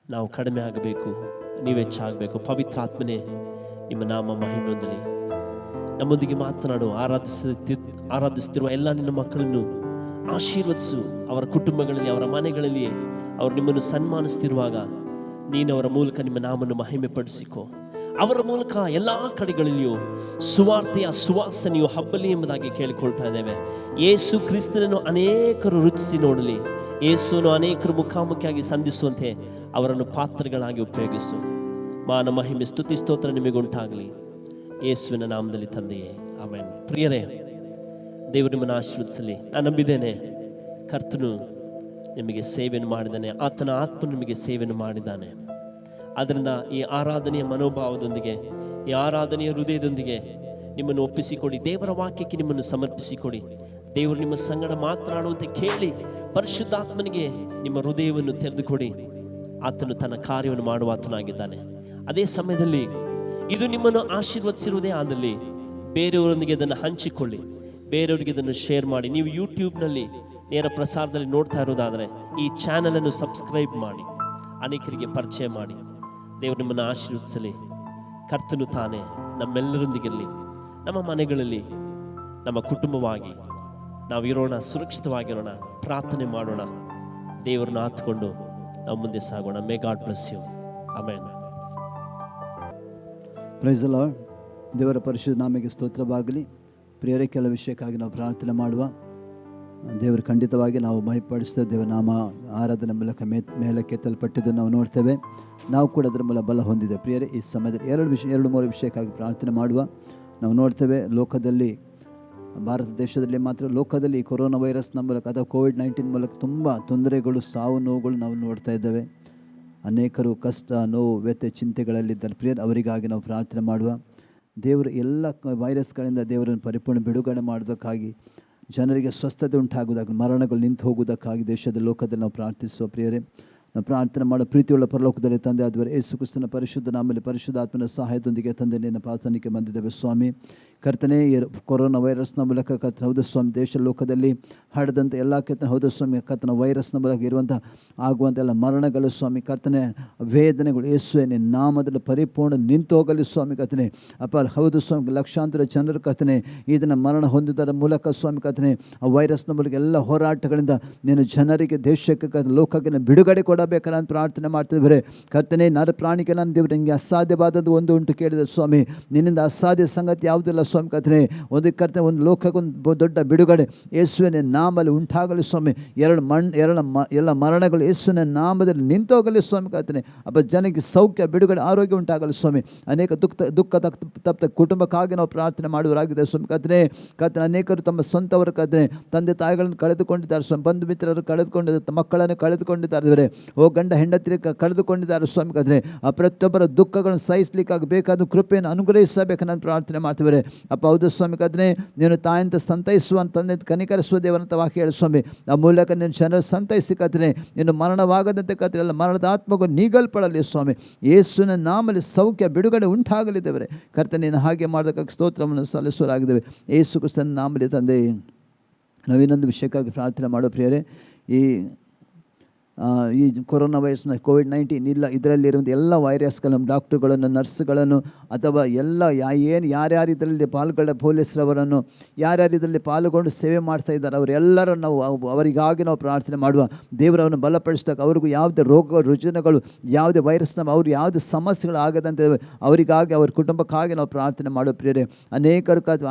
ನಾವು ಕಡಿಮೆ ಆಗಬೇಕು, ನೀವು ಹೆಚ್ಚಾಗಬೇಕು. ಪವಿತ್ರಾತ್ಮನೇ, ನಿಮ್ಮ ನಾಮ ಮಹಿಮೆ ಹೊಂದಲಿ. ನಮ್ಮೊಂದಿಗೆ ಮಾತನಾಡು. ಆರಾಧಿಸುತ್ತಿರುವ ಎಲ್ಲ ನಿನ್ನ ಮಕ್ಕಳನ್ನು ಆಶೀರ್ವದಿಸು. ಅವರ ಕುಟುಂಬಗಳಲ್ಲಿ, ಅವರ ಮನೆಗಳಲ್ಲಿ ಅವರು ನಿಮ್ಮನ್ನು ಸನ್ಮಾನಿಸ್ತಿರುವಾಗ ನೀನು ಅವರ ಮೂಲಕ ನಿಮ್ಮ ನಾಮವನ್ನು ಮಹಿಮೆ ಪಡಿಸಿಕೋ. ಅವರ ಮೂಲಕ ಎಲ್ಲ ಕಡೆಗಳಲ್ಲಿಯೂ ಸುವಾರ್ತೆಯ ಸುವಾಸನೆಯು ಹಬ್ಬಲಿ ಎಂಬುದಾಗಿ ಕೇಳಿಕೊಳ್ತಾ ಇದ್ದೇವೆ. ಯೇಸು ಕ್ರಿಸ್ತನನ್ನು ಅನೇಕರು ರುಚಿಸಿ ನೋಡಲಿ. ಯೇಸುವನ್ನು ಅನೇಕರು ಮುಖಾಮುಖಿಯಾಗಿ ಸಂಧಿಸುವಂತೆ ಅವರನ್ನು ಪಾತ್ರಗಳಾಗಿ ಉಪಯೋಗಿಸು. ಮಾನ ಮಹಿಮೆ ಸ್ತುತಿ ಸ್ತೋತ್ರ ನಿಮಗುಂಟಾಗಲಿ, ಯೇಸುವಿನ ನಾಮದಲ್ಲಿ ತಂದೆಯೇ, ಆಮೆನ್. ಪ್ರಿಯರೇ, ದೇವರು ನಿಮ್ಮನ್ನು ಆಶೀರ್ವದಿಸಲಿ. ನಾನು ನಂಬಿದ್ದೇನೆ, ಕರ್ತನು ನಿಮಗೆ ಸೇವೆಯನ್ನು ಮಾಡಿದ್ದಾನೆ, ಆತನ ಆತ್ಮ ನಿಮಗೆ ಸೇವೆಯನ್ನು ಮಾಡಿದ್ದಾನೆ. ಆದ್ದರಿಂದ ಈ ಆರಾಧನೆಯ ಮನೋಭಾವದೊಂದಿಗೆ, ಈ ಆರಾಧನೆಯ ಹೃದಯದೊಂದಿಗೆ ನಿಮ್ಮನ್ನು ಒಪ್ಪಿಸಿಕೊಡಿ. ದೇವರ ವಾಕ್ಯಕ್ಕೆ ನಿಮ್ಮನ್ನು ಸಮರ್ಪಿಸಿಕೊಡಿ. ದೇವರು ನಿಮ್ಮ ಸಂಗಡ ಮಾತನಾಡುವಂತೆ ಕೇಳಿ ಪರಿಶುದ್ಧಾತ್ಮನಿಗೆ ನಿಮ್ಮ ಹೃದಯವನ್ನು ತೆರೆದುಕೊಡಿ. ಆತನು ತನ್ನ ಕಾರ್ಯವನ್ನು ಮಾಡುವ ಆತನಾಗಿದ್ದಾನೆ. ಅದೇ ಸಮಯದಲ್ಲಿ ಇದು ನಿಮ್ಮನ್ನು ಆಶೀರ್ವದಿಸಿರುವುದೇ ಆದಲ್ಲಿ ಬೇರೆಯವರೊಂದಿಗೆ ಅದನ್ನು ಹಂಚಿಕೊಳ್ಳಿ, ಬೇರೆಯವರಿಗೆ ಇದನ್ನು ಶೇರ್ ಮಾಡಿ. ನೀವು ಯೂಟ್ಯೂಬ್ನಲ್ಲಿ ನೇರ ಪ್ರಸಾರದಲ್ಲಿ ನೋಡ್ತಾ ಇರೋದಾದರೆ ಈ ಚಾನಲನ್ನು ಸಬ್ಸ್ಕ್ರೈಬ್ ಮಾಡಿ, ಅನೇಕರಿಗೆ ಪರಿಚಯ ಮಾಡಿ. ದೇವರು ನಿಮ್ಮನ್ನು ಆಶೀರ್ವದಿಸಲಿ. ಕರ್ತನು ತಾನೇ ನಮ್ಮೆಲ್ಲರೊಂದಿಗಿರಲಿ. ನಮ್ಮ ಮನೆಗಳಲ್ಲಿ, ನಮ್ಮ ಕುಟುಂಬವಾಗಿ ನಾವಿರೋಣ, ಸುರಕ್ಷಿತವಾಗಿರೋಣ. ಪ್ರಾರ್ಥನೆ ಮಾಡೋಣ. ದೇವರನ್ನ ಆತ್ಕೊಂಡು ನಾವು ಮುಂದೆ ಸಾಗೋಣ. May God bless you. Amen. Praise the Lord. ದೇವರ ಪರಿಶುದ್ಧ ನಾಮಕ್ಕೆ ಸ್ತೋತ್ರವಾಗಲಿ. ಪ್ರಿಯರೇ, ಕೆಲ ವಿಷಯಕ್ಕಾಗಿ ನಾವು ಪ್ರಾರ್ಥನೆ ಮಾಡುವ. ದೇವರು ಖಂಡಿತವಾಗಿ ನಾವು ಮಹಿಪಡಿಸ್ತೇವೆ. ದೇವರ ನಾಮ ಆರಾಧನೆ ಮೂಲಕ ಮೇಲಕ್ಕೆತ್ತಲ್ಪಟ್ಟಿದ್ದು ನಾವು ನೋಡ್ತೇವೆ. ನಾವು ಕೂಡ ಅದರ ಮೂಲ ಬಲ ಹೊಂದಿದೆ. ಪ್ರಿಯರೇ, ಈ ಸಮಯದಲ್ಲಿ 2-3 ವಿಷಯಕ್ಕಾಗಿ ಪ್ರಾರ್ಥನೆ ಮಾಡುವ. ನಾವು ನೋಡ್ತೇವೆ, ಲೋಕದಲ್ಲಿ, ಭಾರತ ದೇಶದಲ್ಲಿ ಮಾತ್ರ ಲೋಕದಲ್ಲಿ ಕೊರೋನಾ ವೈರಸ್ನ ಮೂಲಕ ಅಥವಾ ಕೋವಿಡ್-19 ಮೂಲಕ ತುಂಬ ತೊಂದರೆಗಳು, ಸಾವು ನೋವುಗಳು ನಾವು ನೋಡ್ತಾ ಇದ್ದೇವೆ. ಅನೇಕರು ಕಷ್ಟ, ನೋವು, ವ್ಯಥೆ, ಚಿಂತೆಗಳಲ್ಲಿದ್ದಾರೆ. ಪ್ರಿಯರು, ಅವರಿಗಾಗಿ ನಾವು ಪ್ರಾರ್ಥನೆ ಮಾಡುವ. ದೇವರು ಎಲ್ಲ ವೈರಸ್ಗಳಿಂದ ದೇವರನ್ನು ಪರಿಪೂರ್ಣ ಬಿಡುಗಡೆ ಮಾಡೋದಕ್ಕಾಗಿ, ಜನರಿಗೆ ಸ್ವಸ್ಥತೆ ಉಂಟಾಗುವುದಾಗಲಿ, ಮರಣಗಳು ನಿಂತು ಹೋಗುವುದಕ್ಕಾಗಿ ದೇಶದ ಲೋಕದಲ್ಲಿ ನಾವು ಪ್ರಾರ್ಥಿಸುವ. ಪ್ರಿಯರೇ, ನಾವು ಪ್ರಾರ್ಥನೆ ಮಾಡೋ. ಪ್ರೀತಿಯುಳ್ಳ ಪರಲೋಕದಲ್ಲಿ ತಂದೆ ಆದವರೇ, ಯೇಸು ಕ್ರಿಸ್ತನ ಪರಿಶುದ್ಧ ನಾಮದಲ್ಲಿ ಪರಿಶುದ್ಧಾತ್ಮನ ಸಹಾಯದೊಂದಿಗೆ ತಂದೆ ನಿನ್ನ ಪಾಸನಕ್ಕೆ ಬಂದಿದ್ದೇವೆ ಸ್ವಾಮಿ. ಕರ್ತನೆ ಕೊರೋನಾ ವೈರಸ್ನ ಮೂಲಕ ಕರ್ತನೆ ಹೌದು ಸ್ವಾಮಿ ದೇಶ ಲೋಕದಲ್ಲಿ ಹರಡದಂಥ ಎಲ್ಲ ಕರ್ತನೆ ಹೌದು ಸ್ವಾಮಿ ಕರ್ತನ ವೈರಸ್ನ ಮೂಲಕ ಇರುವಂಥ ಆಗುವಂಥ ಎಲ್ಲ ಮರಣಗಳು ಸ್ವಾಮಿ ಕರ್ತನೆ ವೇದನೆಗಳು ಯೇಸುವೆ ನಿನ್ನ ನಾಮದಲ್ಲಿ ಪರಿಪೂರ್ಣ ನಿಂತು ಹೋಗಲಿ ಸ್ವಾಮಿ ಕರ್ತನೆ ಅಪ್ಪ ಹೌದು ಸ್ವಾಮಿ ಲಕ್ಷಾಂತರ ಜನರು ಕರ್ತನೆ ಇದನ್ನು ಮರಣ ಹೊಂದುವುದರ ಮೂಲಕ ಸ್ವಾಮಿ ಕರ್ತನೆ ಆ ವೈರಸ್ನ ಮೂಲಕ ಎಲ್ಲ ಹೋರಾಟಗಳಿಂದ ನೀನು ಜನರಿಗೆ ದೇಶಕ್ಕೆ ಲೋಕಕ್ಕೆ ಬಿಡುಗಡೆ ಕೊಡಬೇಕಲ್ಲ ಅಂತ ಪ್ರಾರ್ಥನೆ ಮಾಡ್ತಿದ್ದಾರೆ ಕರ್ತನೆ ನರ ಪ್ರಾಣಿಗೆ ನಾನು ದೇವರು ನಿಮಗೆ ಅಸಾಧ್ಯವಾದದ್ದು ಒಂದು ಉಂಟು ಕೇಳಿದೆ ಸ್ವಾಮಿ ನಿನ್ನಿಂದ ಅಸಾಧ್ಯ ಸಂಗತಿ ಯಾವುದಿಲ್ಲ ಸ್ವಾಮಿ ಕರ್ತನೆ ಒಂದು ಕರ್ತನೆ ಒಂದು ಲೋಕಕ್ಕೊಂದು ದೊಡ್ಡ ಬಿಡುಗಡೆ ಯೇಸುವಿನ ನಾಮದಲ್ಲಿ ಉಂಟಾಗಲಿ ಸ್ವಾಮಿ ಎಲ್ಲ ಮರಣಗಳು ಯೇಸುವಿನ ನಾಮದಲ್ಲಿ ನಿಂತೋಗಲಿ ಸ್ವಾಮಿ ಕರ್ತನೆ ಅಪ್ಪ ಜನಕ್ಕೆ ಸೌಖ್ಯ ಬಿಡುಗಡೆ ಆರೋಗ್ಯ ಉಂಟಾಗಲಿ ಸ್ವಾಮಿ ಅನೇಕ ದುಃಖ ತಪ್ಪ ಕುಟುಂಬಕ್ಕಾಗಿ ನಾವು ಪ್ರಾರ್ಥನೆ ಮಾಡುವರಾಗಿದೆ ಸ್ವಾಮಿ ಕರ್ತನೆ ಅನೇಕರು ತಮ್ಮ ಸ್ವಂತವರು ಕರ್ತನೆ ತಂದೆ ತಾಯಿಗಳನ್ನು ಕಳೆದುಕೊಂಡಿದ್ದಾರೆ ಸ್ವಾಮಿ ಬಂಧು ಮಿತ್ರರು ಕಳೆದುಕೊಂಡಿದ್ದಾರೆ ಮಕ್ಕಳನ್ನು ಕಳೆದುಕೊಂಡಿದ್ದಾರೆ ಓ ಗಂಡ ಹೆಂಡತಿ ಕಳೆದುಕೊಂಡಿದ್ದಾರೆ ಸ್ವಾಮಿ ಕರ್ತನೆ ಆ ಪ್ರತಿಯೊಬ್ಬರ ದುಃಖಗಳನ್ನು ಸಹಿಸಲಿಕ್ಕಾಗಿ ಬೇಕಾದ ಕೃಪೆಯನ್ನು ಅನುಗ್ರಹಿಸಬೇಕು ನಾನು ಪ್ರಾರ್ಥನೆ ಮಾಡ್ತಿದ್ದಾರೆ ಅಪ್ಪ ಹೌದು ಸ್ವಾಮಿ ಕರ್ತನೆ ನೀನು ತಾಯಿಂದ ಸಂತೈಸುವ ತಂದೆ ಕನಿಕರಿಸುವ ದೇವರಂತ ವಾಕ್ಯ ಹೇಳಿ ಸ್ವಾಮಿ ಆ ಮೂಲಕ ನೀನು ಜನರು ಸಂತೈಸಿ ಕರ್ತನೆ ನೀನು ಮರಣವಾಗದಂತೆ ಕರ್ತನೆ ಎಲ್ಲ ಮರಣದ ಆತ್ಮಗೂ ನೀಗಲ್ಪಡಲಿ ಸ್ವಾಮಿ ಯೇಸುವಿನ ನಾಮದಲ್ಲಿ ಸೌಖ್ಯ ಬಿಡುಗಡೆ ಉಂಟಾಗಲಿ ದೇವರೇ ಕರ್ತನೆ ನೀನು ಹಾಗೆ ಮಾಡೋದಕ್ಕಾಗಿ ಸ್ತೋತ್ರವನ್ನು ಸಲ್ಲಿಸುವರಾಗಿದ್ದೇವೆ ಯೇಸು ಕ್ರಿಸ್ತನ ನಾಮದಲ್ಲಿ ತಂದೆ ನಾವಿನ್ನೊಂದು ವಿಷಯಕ್ಕಾಗಿ ಪ್ರಾರ್ಥನೆ ಮಾಡೋ ಪ್ರಿಯರೇ ಈ ಕೊರೋನಾ ವೈರಸ್ನ ಕೋವಿಡ್-19 ಇಲ್ಲ ಇದರಲ್ಲಿರುವಂಥ ಎಲ್ಲ ವೈರಸ್ಗಳನ್ನು ಡಾಕ್ಟ್ರುಗಳನ್ನು ನರ್ಸ್ಗಳನ್ನು ಅಥವಾ ಎಲ್ಲ ಯಾರ್ಯಾರು ಇದರಲ್ಲಿ ಪೊಲೀಸರವರನ್ನು ಯಾರ್ಯಾರು ಇದರಲ್ಲಿ ಪಾಲ್ಗೊಂಡು ಸೇವೆ ಮಾಡ್ತಾ ಇದ್ದಾರೆ ಅವರೆಲ್ಲರೂ ನಾವು ಅವರಿಗಾಗಿ ನಾವು ಪ್ರಾರ್ಥನೆ ಮಾಡುವ ದೇವರವನ್ನು ಬಲಪಡಿಸಿದಾಗ ಅವ್ರಿಗೂ ಯಾವುದೇ ರೋಗ ರುಜಿನಗಳು ಯಾವುದೇ ವೈರಸ್ನ ಅವ್ರು ಯಾವುದೇ ಸಮಸ್ಯೆಗಳು ಆಗದಂತೆ ಅವರಿಗಾಗಿ ಅವ್ರ ಕುಟುಂಬಕ್ಕಾಗಿ ನಾವು ಪ್ರಾರ್ಥನೆ ಮಾಡೋ ಪ್ರಿಯರೇ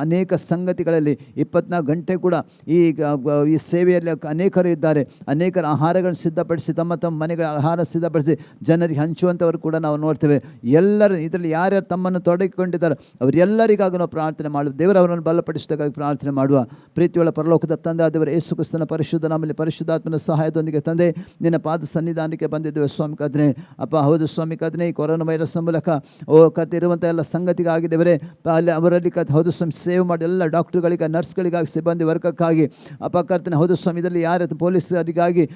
ಅನೇಕ ಸಂಗತಿಗಳಲ್ಲಿ 24 ಗಂಟೆ ಕೂಡ ಈ ಸೇವೆಯಲ್ಲಿ ಅನೇಕರು ಇದ್ದಾರೆ ಅನೇಕರ ಆಹಾರಗಳನ್ನು ಸಿದ್ಧಪಡಿಸಿ ತಮ್ಮ ಮನೆಗಳ ಆಹಾರ ಸಿದ್ಧಪಡಿಸಿ ಜನರಿಗೆ ಹಂಚುವಂಥವರು ಕೂಡ ನಾವು ನೋಡ್ತೇವೆ ಎಲ್ಲರೂ ಇದರಲ್ಲಿ ಯಾರ್ಯಾರು ತಮ್ಮನ್ನು ತೊಡಗಿಕೊಂಡಿದ್ದಾರೆ ಅವರೆಲ್ಲರಿಗಾಗಿ ನಾವು ಪ್ರಾರ್ಥನೆ ಮಾಡುವ ದೇವರವರನ್ನು ಬಲಪಡಿಸಿದಾಗಿ ಪ್ರಾರ್ಥನೆ ಮಾಡುವ ಪ್ರೀತಿಯುಳ್ಳ ಪರಲೋಕದ ತಂದೆ ಆದವರು ಯೇಸು ಕ್ರಿಸ್ತನ ಪರಿಶುದ್ಧ ನಾಮದಲ್ಲಿ ಪರಿಶುದ್ಧಾತ್ಮನ ಸಹಾಯದೊಂದಿಗೆ ತಂದೆ ನಿನ್ನ ಪಾದ ಸನ್ನಿಧಾನಕ್ಕೆ ಬಂದಿದ್ದೇವೆ ಸ್ವಾಮಿ ಕರ್ತನೆ ಅಪ್ಪ ಹೌದು ಸ್ವಾಮಿ ಕರ್ತನೆ ಈ ಕೊರೋನಾ ವೈರಸ್ನ ಮೂಲಕ ಕತ್ತಿರುವಂಥ ಎಲ್ಲ ಸಂಗತಿಗಾಗಿದ್ದೇವೆ ಅಲ್ಲಿ ಅವರಲ್ಲಿ ಹೌದು ಸ್ವಾಮಿ ಸೇವೆ ಮಾಡಿ ಎಲ್ಲ ಡಾಕ್ಟರ್ಗಳಿಗೆ ನರ್ಸ್ಗಳಿಗಾಗಿ ಸಿಬ್ಬಂದಿ ವರ್ಗಕ್ಕಾಗಿ ಅಪ್ಪ ಕರ್ತನೆ ಹೌದು ಸ್ವಾಮಿ ಇದರಲ್ಲಿ ಯಾರು ಪೊಲೀಸರಿಗಾಗಿ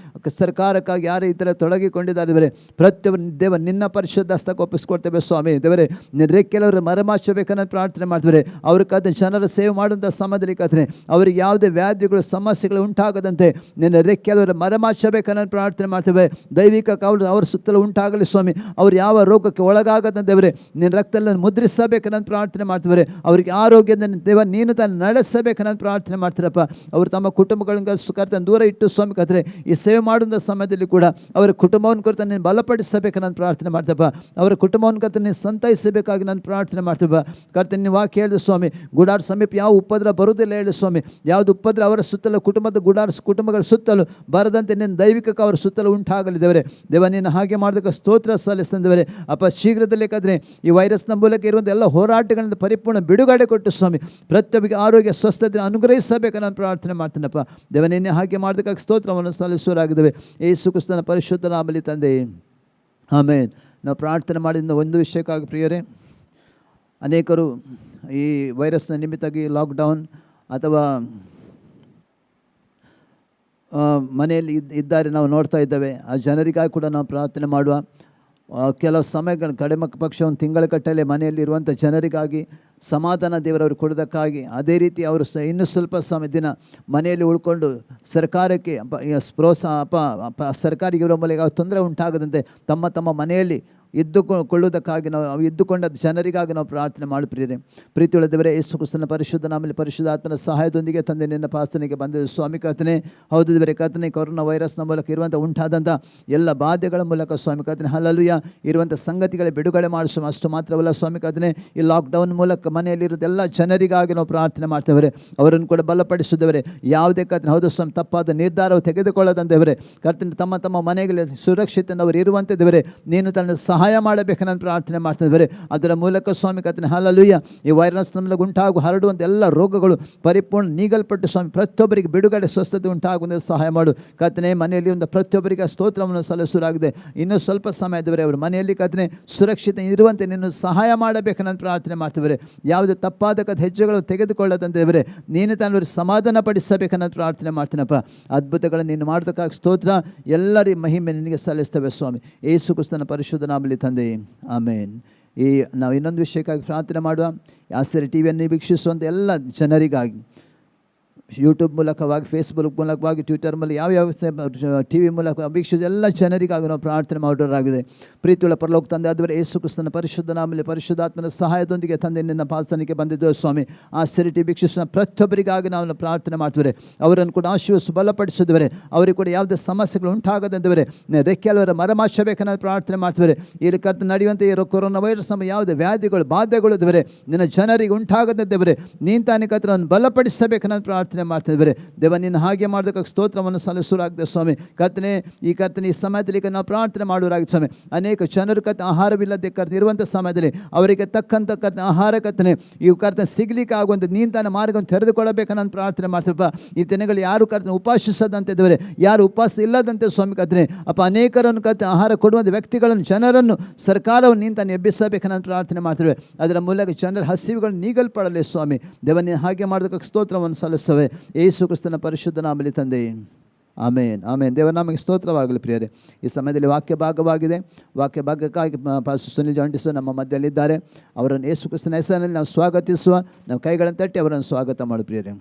ಸರ್ಕಾರಕ್ಕಾಗಿ ಯಾರು ಈ ಥರ ತೊಡಗಿಕೊಂಡಿದ್ದಾರೆ ಪ್ರತಿಯೊಬ್ಬರು ದೇವ ನಿನ್ನ ಪರಿಶುದ್ಧ ಹಸ್ತಕ್ಕೆ ಒಪ್ಪಿಸ್ಕೊಡ್ತೇವೆ ಸ್ವಾಮಿ ದೇವರೇ ನಿನ್ನ ಕೆಲವರು ಮರೆಮಾಚಬೇಕನ್ನೋ ಪ್ರಾರ್ಥನೆ ಮಾಡ್ತೇವೆ ಅವ್ರ ಕತೆ ಜನರ ಸೇವೆ ಮಾಡುವಂಥ ಸಮಯದಲ್ಲಿ ಕಥನೆ ಅವರಿಗೆ ಯಾವುದೇ ವ್ಯಾಧಿಗಳು ಸಮಸ್ಯೆಗಳು ಉಂಟಾಗದಂತೆ ನಿನ್ನ ಕೆಲವರು ಮರೆಮಾಚಬೇಕನ್ನೋ ಪ್ರಾರ್ಥನೆ ಮಾಡ್ತೇವೆ ದೈವಿಕ ಕಾವಲು ಅವರ ಸುತ್ತಲೂ ಉಂಟಾಗಲಿ ಸ್ವಾಮಿ ಅವ್ರು ಯಾವ ರೋಗಕ್ಕೆ ಒಳಗಾಗದಂತೆ ದೇವರೇ ನಿನ್ನ ರಕ್ತದಲ್ಲಿ ಮುದ್ರಿಸಬೇಕನ್ನೋ ಪ್ರಾರ್ಥನೆ ಮಾಡ್ತೇವೆ ಅವರಿಗೆ ಆರೋಗ್ಯದ ದೇವ ನೀನು ತಾನು ನಡೆಸಬೇಕನ್ನೋ ಪ್ರಾರ್ಥನೆ ಮಾಡ್ತಾರಪ್ಪ ಅವರು ತಮ್ಮ ಕುಟುಂಬಗಳಿಂದ ಕರ್ತನ ದೂರ ಇಟ್ಟು ಸ್ವಾಮಿ ಕಥೆ ಈ ಸೇವೆ ಮಾಡುವಂಥ ಸಮಯದಲ್ಲಿ ಕೂಡ ಅವರ ಕುಟುಂಬವನ್ನು ಕುರಿತು ನೀನು ಬಲಪಡಿಸಬೇಕು ನಾನು ಪ್ರಾರ್ಥನೆ ಮಾಡ್ತೇವೆ ಅವರ ಕುಟುಂಬವನ್ನು ಕರ್ತನೆ ನೀನು ಸಂತೈಸಬೇಕಾಗಿ ನಾನು ಪ್ರಾರ್ಥನೆ ಮಾಡ್ತೇವೆ ಕರ್ತನೆ ನೀವು ವಾಕ್ಯ ಹೇಳಿದ ಸ್ವಾಮಿ ಗುಡಾರ ಸಮೀಪ ಯಾವ ಉಪದ್ರ ಬರುವುದಿಲ್ಲ ಹೇಳಿ ಸ್ವಾಮಿ ಯಾವುದು ಉಪದ್ರ ಅವರ ಸುತ್ತಲೂ ಕುಟುಂಬಗಳ ಸುತ್ತಲೂ ಬರದಂತೆ ನಿನ್ನ ದೈವಿಕಕ್ಕೆ ಅವರ ಸುತ್ತಲೂ ಉಂಟಾಗಲಿದ್ದೇವೆ ದೇವ ನೀನು ಹಾಗೆ ಮಾಡೋದಕ್ಕೆ ಸ್ತೋತ್ರ ಸಲ್ಲಿಸಿದ್ದೇವೆ ಅಪ್ಪ ಶೀಘ್ರದಲ್ಲೇ ಕದ್ರೆ ಈ ವೈರಸ್ನ ಮೂಲಕ ಇರುವಂಥ ಎಲ್ಲ ಹೋರಾಟಗಳಿಂದ ಪರಿಪೂರ್ಣ ಬಿಡುಗಡೆ ಕೊಟ್ಟು ಸ್ವಾಮಿ ಪ್ರತಿಯೊಬ್ಬರಿಗೆ ಆರೋಗ್ಯ ಸ್ವಸ್ಥತೆ ಅನುಗ್ರಹಿಸಬೇಕು ನಾನು ಪ್ರಾರ್ಥನೆ ಮಾಡ್ತೇನಪ್ಪ ದೇವ ನಿನ್ನೆ ಹಾಗೆ ಮಾಡೋದಕ್ಕಾಗಿ ಸ್ತೋತ್ರವನ್ನು ಸಲ್ಲಿಸುವರಾಗಿದ್ದೇವೆ ಯೇಸು ಕ್ರಿಸ್ತನ ಪರಿಶುದ್ಧ ನಾಮದಲ್ಲಿ ತಂದೆ ಆಮೇನ್. ನಾವು ಪ್ರಾರ್ಥನೆ ಮಾಡಿದ ಒಂದು ವಿಷಯಕ್ಕಾಗಿ ಪ್ರಿಯರೇ ಅನೇಕರು ಈ ವೈರಸ್ನ ನಿಮಿತ್ತಾಗಿ ಲಾಕ್ಡೌನ್ ಅಥವಾ ಮನೆಯಲ್ಲಿ ಇದ್ದಾರೆ ನಾವು ನೋಡ್ತಾ ಇದ್ದೇವೆ. ಆ ಜನರಿಗಾಗಿ ಕೂಡ ನಾವು ಪ್ರಾರ್ಥನೆ ಮಾಡುವ. ಕೆಲವು ಸಮಯಗಳು ಕಡಿಮೆ ಪಕ್ಷ ಒಂದು ತಿಂಗಳ ಕಟ್ಟಲೆ ಮನೆಯಲ್ಲಿ ಇರುವಂಥ ಜನರಿಗಾಗಿ ಸಮಾಧಾನ ದೇವರವರು ಕೊಡೋದಕ್ಕಾಗಿ, ಅದೇ ರೀತಿ ಅವರು ಇನ್ನೂ ಸ್ವಲ್ಪ ದಿನ ಮನೆಯಲ್ಲಿ ಉಳ್ಕೊಂಡು ಸರ್ಕಾರಕ್ಕೆ ಸರ್ಕಾರಿಗೆ ಇರೋ ಮೂಲಕ ತೊಂದರೆ ಉಂಟಾಗದಂತೆ ತಮ್ಮ ಮನೆಯಲ್ಲಿ ಇದ್ದುಕೊಳ್ಳುವುದಕ್ಕಾಗಿ ನಾವು ಇದ್ದುಕೊಂಡ ಜನರಿಗಾಗಿ ನಾವು ಪ್ರಾರ್ಥನೆ ಮಾಡುತ್ತೀರಿ. ಪ್ರೀತಿಯುಳ್ಳ ದೇವರೇ, ಯೇಸು ಕ್ರಿಸ್ತನ ಪರಿಶುದ್ಧ ನಾಮದಲ್ಲಿ ಪರಿಶುದ್ಧಾತ್ಮನ ಸಹಾಯದೊಂದಿಗೆ ತಂದೆ ನಿನ್ನ ಪಾಸ್ತನೆಗೆ ಬಂದಿದೆ ಸ್ವಾಮಿ ಕರ್ತನೆ. ಹೌದು ದೇವರೇ ಕರ್ತನೆ, ಕೊರೋನಾ ವೈರಸ್ನ ಮೂಲಕ ಇರುವಂಥ ಉಂಟಾದಂಥ ಎಲ್ಲ ಬಾಧೆಗಳ ಮೂಲಕ ಸ್ವಾಮಿ ಕರ್ತನೆ ಹಲ್ಲೆಲೂಯಾ ಇರುವಂಥ ಸಂಗತಿಗಳ ಬಿಡುಗಡೆ ಮಾಡಿಸುವ. ಅಷ್ಟು ಮಾತ್ರವಲ್ಲ ಸ್ವಾಮಿ ಕರ್ತನೆ, ಈ ಲಾಕ್ಡೌನ್ ಮೂಲಕ ಮನೆಯಲ್ಲಿರೋದೆಲ್ಲ ಜನರಿಗಾಗಿ ನಾವು ಪ್ರಾರ್ಥನೆ ಮಾಡ್ತೇವೆ. ಅವರನ್ನು ಕೂಡ ಬಲಪಡಿಸಿದವರೇ, ಯಾವುದೇ ಕರ್ತನೆ ಹೌದು ಸ್ವಾಮಿ ತಪ್ಪಾದ ನಿರ್ಧಾರವು ತೆಗೆದುಕೊಳ್ಳದಂತೆವರೇ ಕರ್ತನೆ ತಮ್ಮ ಮನೆಗಳಲ್ಲಿ ಸುರಕ್ಷಿತನವರು ಇರುವಂತೆ ದೇವರೇ ನೀನು ತನ್ನ ಸಹಾಯ ಮಾಡಬೇಕನ್ನೋ ಪ್ರಾರ್ಥನೆ ಮಾಡ್ತಿದ್ದಾರೆ. ಅದರ ಮೂಲಕ ಸ್ವಾಮಿ ಕರ್ತನೆ ಹಲ್ಲೆಲೂಯಾ ಈ ವೈರಸ್ ಮೂಲಕ ಉಂಟಾಗುವ ಹರಡುವಂಥ ಎಲ್ಲ ರೋಗಗಳು ಪರಿಪೂರ್ಣ ನೀಗಲ್ಪಟ್ಟು ಸ್ವಾಮಿ ಪ್ರತಿಯೊಬ್ಬರಿಗೆ ಬಿಡುಗಡೆ ಸ್ವಸ್ಥತೆ ಉಂಟಾಗುವಂತೆ ಸಹಾಯ ಮಾಡು ಕರ್ತನೆ. ಮನೆಯಲ್ಲಿ ಒಂದು ಪ್ರತಿಯೊಬ್ಬರಿಗೆ ಸ್ತೋತ್ರವನ್ನು ಸಲ್ಲಿಸಲಾಗಿದೆ. ಇನ್ನೂ ಸ್ವಲ್ಪ ಸಮಯದವರೆ ಅವರು ಮನೆಯಲ್ಲಿ ಕರ್ತನೆ ಸುರಕ್ಷಿತ ಇರುವಂತೆ ನೀನು ಸಹಾಯ ಮಾಡಬೇಕನ್ನೋ ಪ್ರಾರ್ಥನೆ ಮಾಡ್ತಿದ್ದಾರೆ. ಯಾವುದೇ ತಪ್ಪಾದ ಹೆಜ್ಜೆಗಳು ತೆಗೆದುಕೊಳ್ಳದಂತೆವರೇ ನೀನು ತಾನು ಸಮಾಧಾನ ಪಡಿಸಬೇಕನ್ನೋ ಪ್ರಾರ್ಥನೆ ಮಾಡ್ತೀನಪ್ಪ. ಅದ್ಭುತಗಳನ್ನು ನೀನು ಮಾಡೋದಕ್ಕಾಗಿ ಸ್ತೋತ್ರ. ಎಲ್ಲರ ಮಹಿಮೆ ನಿನಗೆ ಸಲ್ಲಿಸ್ತೇವೆ ಸ್ವಾಮಿ. ಯೇಸು ಕ್ರಿಸ್ತನ ಪರಿಶುದ್ಧ ನಾಮದಲ್ಲಿ ತಂದೆ ಆಮೇನ್. ನಾವು ಇನ್ನೊಂದು ವಿಷಯಕ್ಕಾಗಿ ಪ್ರಾರ್ಥನೆ ಮಾಡುವ. ಆಸ್ತಿರಿ ಟಿ ವಿಯನ್ನು ವೀಕ್ಷಿಸುವಂಥ ಎಲ್ಲ ಜನರಿಗಾಗಿ, ಯೂಟ್ಯೂಬ್ ಮೂಲಕವಾಗಿ, ಫೇಸ್ಬುಕ್ ಮೂಲಕವಾಗಿ, ಟ್ವಿಟರ್ ಮೂಲಕ, ಯಾವ್ಯಾವ ಟಿ ವಿ ಮೂಲಕ ವೀಕ್ಷಿಸಿದ ಎಲ್ಲ ಜನರಿಗಾಗಿ ನಾವು ಪ್ರಾರ್ಥನೆ ಮಾಡೋರಾಗಿದೆ. ಪ್ರೀತಿಯುಳ್ಳ ಪರಲೋಕ ತಂದೆ ಆದವರೇ, ಯೇಸು ಕ್ರಿಸ್ತನ ಪರಿಶುದ್ಧ ನಾಮದಲ್ಲಿ ಪರಿಶುದ್ಧಾತ್ಮನ ಸಹಾಯದೊಂದಿಗೆ ತಂದೆ ನಿನ್ನ ಪಾಸನಿಗೆ ಬಂದಿದ್ದೇವೆ ಸ್ವಾಮಿ. ಆ ಟಿ ವೀಕ್ಷಿಸುವ ಪ್ರತಿಯೊಬ್ಬರಿಗಾಗಿ ನಾವು ಪ್ರಾರ್ಥನೆ ಮಾಡ್ತಿದ್ದಾರೆ. ಅವರನ್ನು ಕೂಡ ಆಶೀರ್ವದಿಸಿ ಬಲಪಡಿಸಿದವರೆ, ಅವರಿಗೆ ಕೂಡ ಯಾವುದೇ ಸಮಸ್ಯೆಗಳು ಉಂಟಾಗದಂತವರೆ ರೆಕ್ಕೆಲವರ ಮರಮಾಚಬೇಕನ್ನೋದು ಪ್ರಾರ್ಥನೆ ಮಾಡ್ತಿದ್ದಾರೆ. ಇಲ್ಲಿ ಕರ್ತ ನಡೆಯುವಂಥ ಈ ಕೊರೋನಾ ವೈರಸ್ ನಮ್ಮ ಯಾವುದೇ ವ್ಯಾಧಿಗಳು ಬಾಧೆಗಳು ಇದ್ದವರೆ ನಿನ್ನ ಜನರಿಗೆ ಉಂಟಾಗದಂತವರೆ ನೀನು ತಾನೇ ಕರ್ತನನ್ನು ಬಲಪಡಿಸಬೇಕನ್ನೋದು ಪ್ರಾರ್ಥನೆ ಮಾಡ್ತಿದ್ದೇವೆ. ದೇವ ನಿನ್ನ ಹಾಗೆ ಮಾಡೋದಕ್ಕೆ ಸ್ತೋತ್ರವನ್ನು ಸಲ್ಲಿಸುವುದಾಗಿದೆ ಸ್ವಾಮಿ. ಕರ್ತನೆ ಈ ಸಮಯದಲ್ಲಿ ನಾವು ಪ್ರಾರ್ಥನೆ ಮಾಡುವುದಾಗಿದೆ ಸ್ವಾಮಿ. ಅನೇಕ ಜನರು ಆಹಾರವಿಲ್ಲದೆ ಇರುವಂಥ ಸಮಯದಲ್ಲಿ ಅವರಿಗೆ ತಕ್ಕಂಥ ಆಹಾರ ಕರ್ತನೆ ಈ ಕರ್ತನೆ ಸಿಗ್ಲಿಕ್ಕೆ ಆಗುವಂಥ ನೀನು ತಾನೇ ಮಾರ್ಗವನ್ನು ತೆರೆದುಕೊಡಬೇಕನ್ನೋ ಪ್ರಾರ್ಥನೆ ಮಾಡ್ತೀರಪ್ಪ. ಈ ದಿನಗಳು ಯಾರು ಕರ್ತನೆ ಉಪವಾಸಿಸದಂತಿದ್ದೇವೆ, ಯಾರು ಉಪವಾಸ ಇಲ್ಲದಂತೆ ಸ್ವಾಮಿ ಕರ್ತನೆ ಅಪ್ಪ, ಅನೇಕರನ್ನು ಕರ್ತನೆ ಆಹಾರ ಕೊಡುವಂಥ ವ್ಯಕ್ತಿಗಳನ್ನು, ಜನರನ್ನು, ಸರ್ಕಾರವನ್ನು ನೀನು ತಾನು ಎಬ್ಬಿಸಬೇಕನ್ನೋ ಪ್ರಾರ್ಥನೆ ಮಾಡ್ತೇವೆ. ಅದರ ಮೂಲಕ ಜನರ ಹಸಿವುಗಳನ್ನು ನೀಗಲ್ಪಡಲಿ ಸ್ವಾಮಿ. ದೇವ ನೀನು ಹಾಗೆ ಮಾಡೋದಕ್ಕೆ ಸ್ತೋತ್ರವನ್ನು ಸಲ್ಲಿಸ್ತೇವೆ ಯೇಸು ಕ್ರಿಸ್ತನ ಪರಿಶುದ್ಧ ನಾಮದಲ್ಲಿ ತಂದೆ, ಆಮೇನ್ ಆಮೇನ್. ದೇವರ ನಾಮಕ್ಕೆ ಸ್ತೋತ್ರವಾಗಲಿ. ಪ್ರಿಯರೇ, ಈ ಸಮಯದಲ್ಲಿ ವಾಕ್ಯ ಭಾಗವಾಗಿದೆ. ವಾಕ್ಯ ಭಾಗಕ್ಕಾಗಿ ಪಾಸ್ಟರ್ ಸುನಿಲ್ ಜಾಂಟಿಸು ನಮ್ಮ ಮಧ್ಯದಲ್ಲಿದ್ದಾರೆ. ಅವರನ್ನು ಯೇಸು ಕ್ರಿಸ್ತನ ಹೆಸರಿನಲ್ಲಿ ನಾವು ಸ್ವಾಗತಿಸುವ, ನಾವು ಕೈಗಳನ್ನು ತಟ್ಟಿ ಅವರನ್ನು ಸ್ವಾಗತ ಮಾಡು ಪ್ರಿಯರೇ.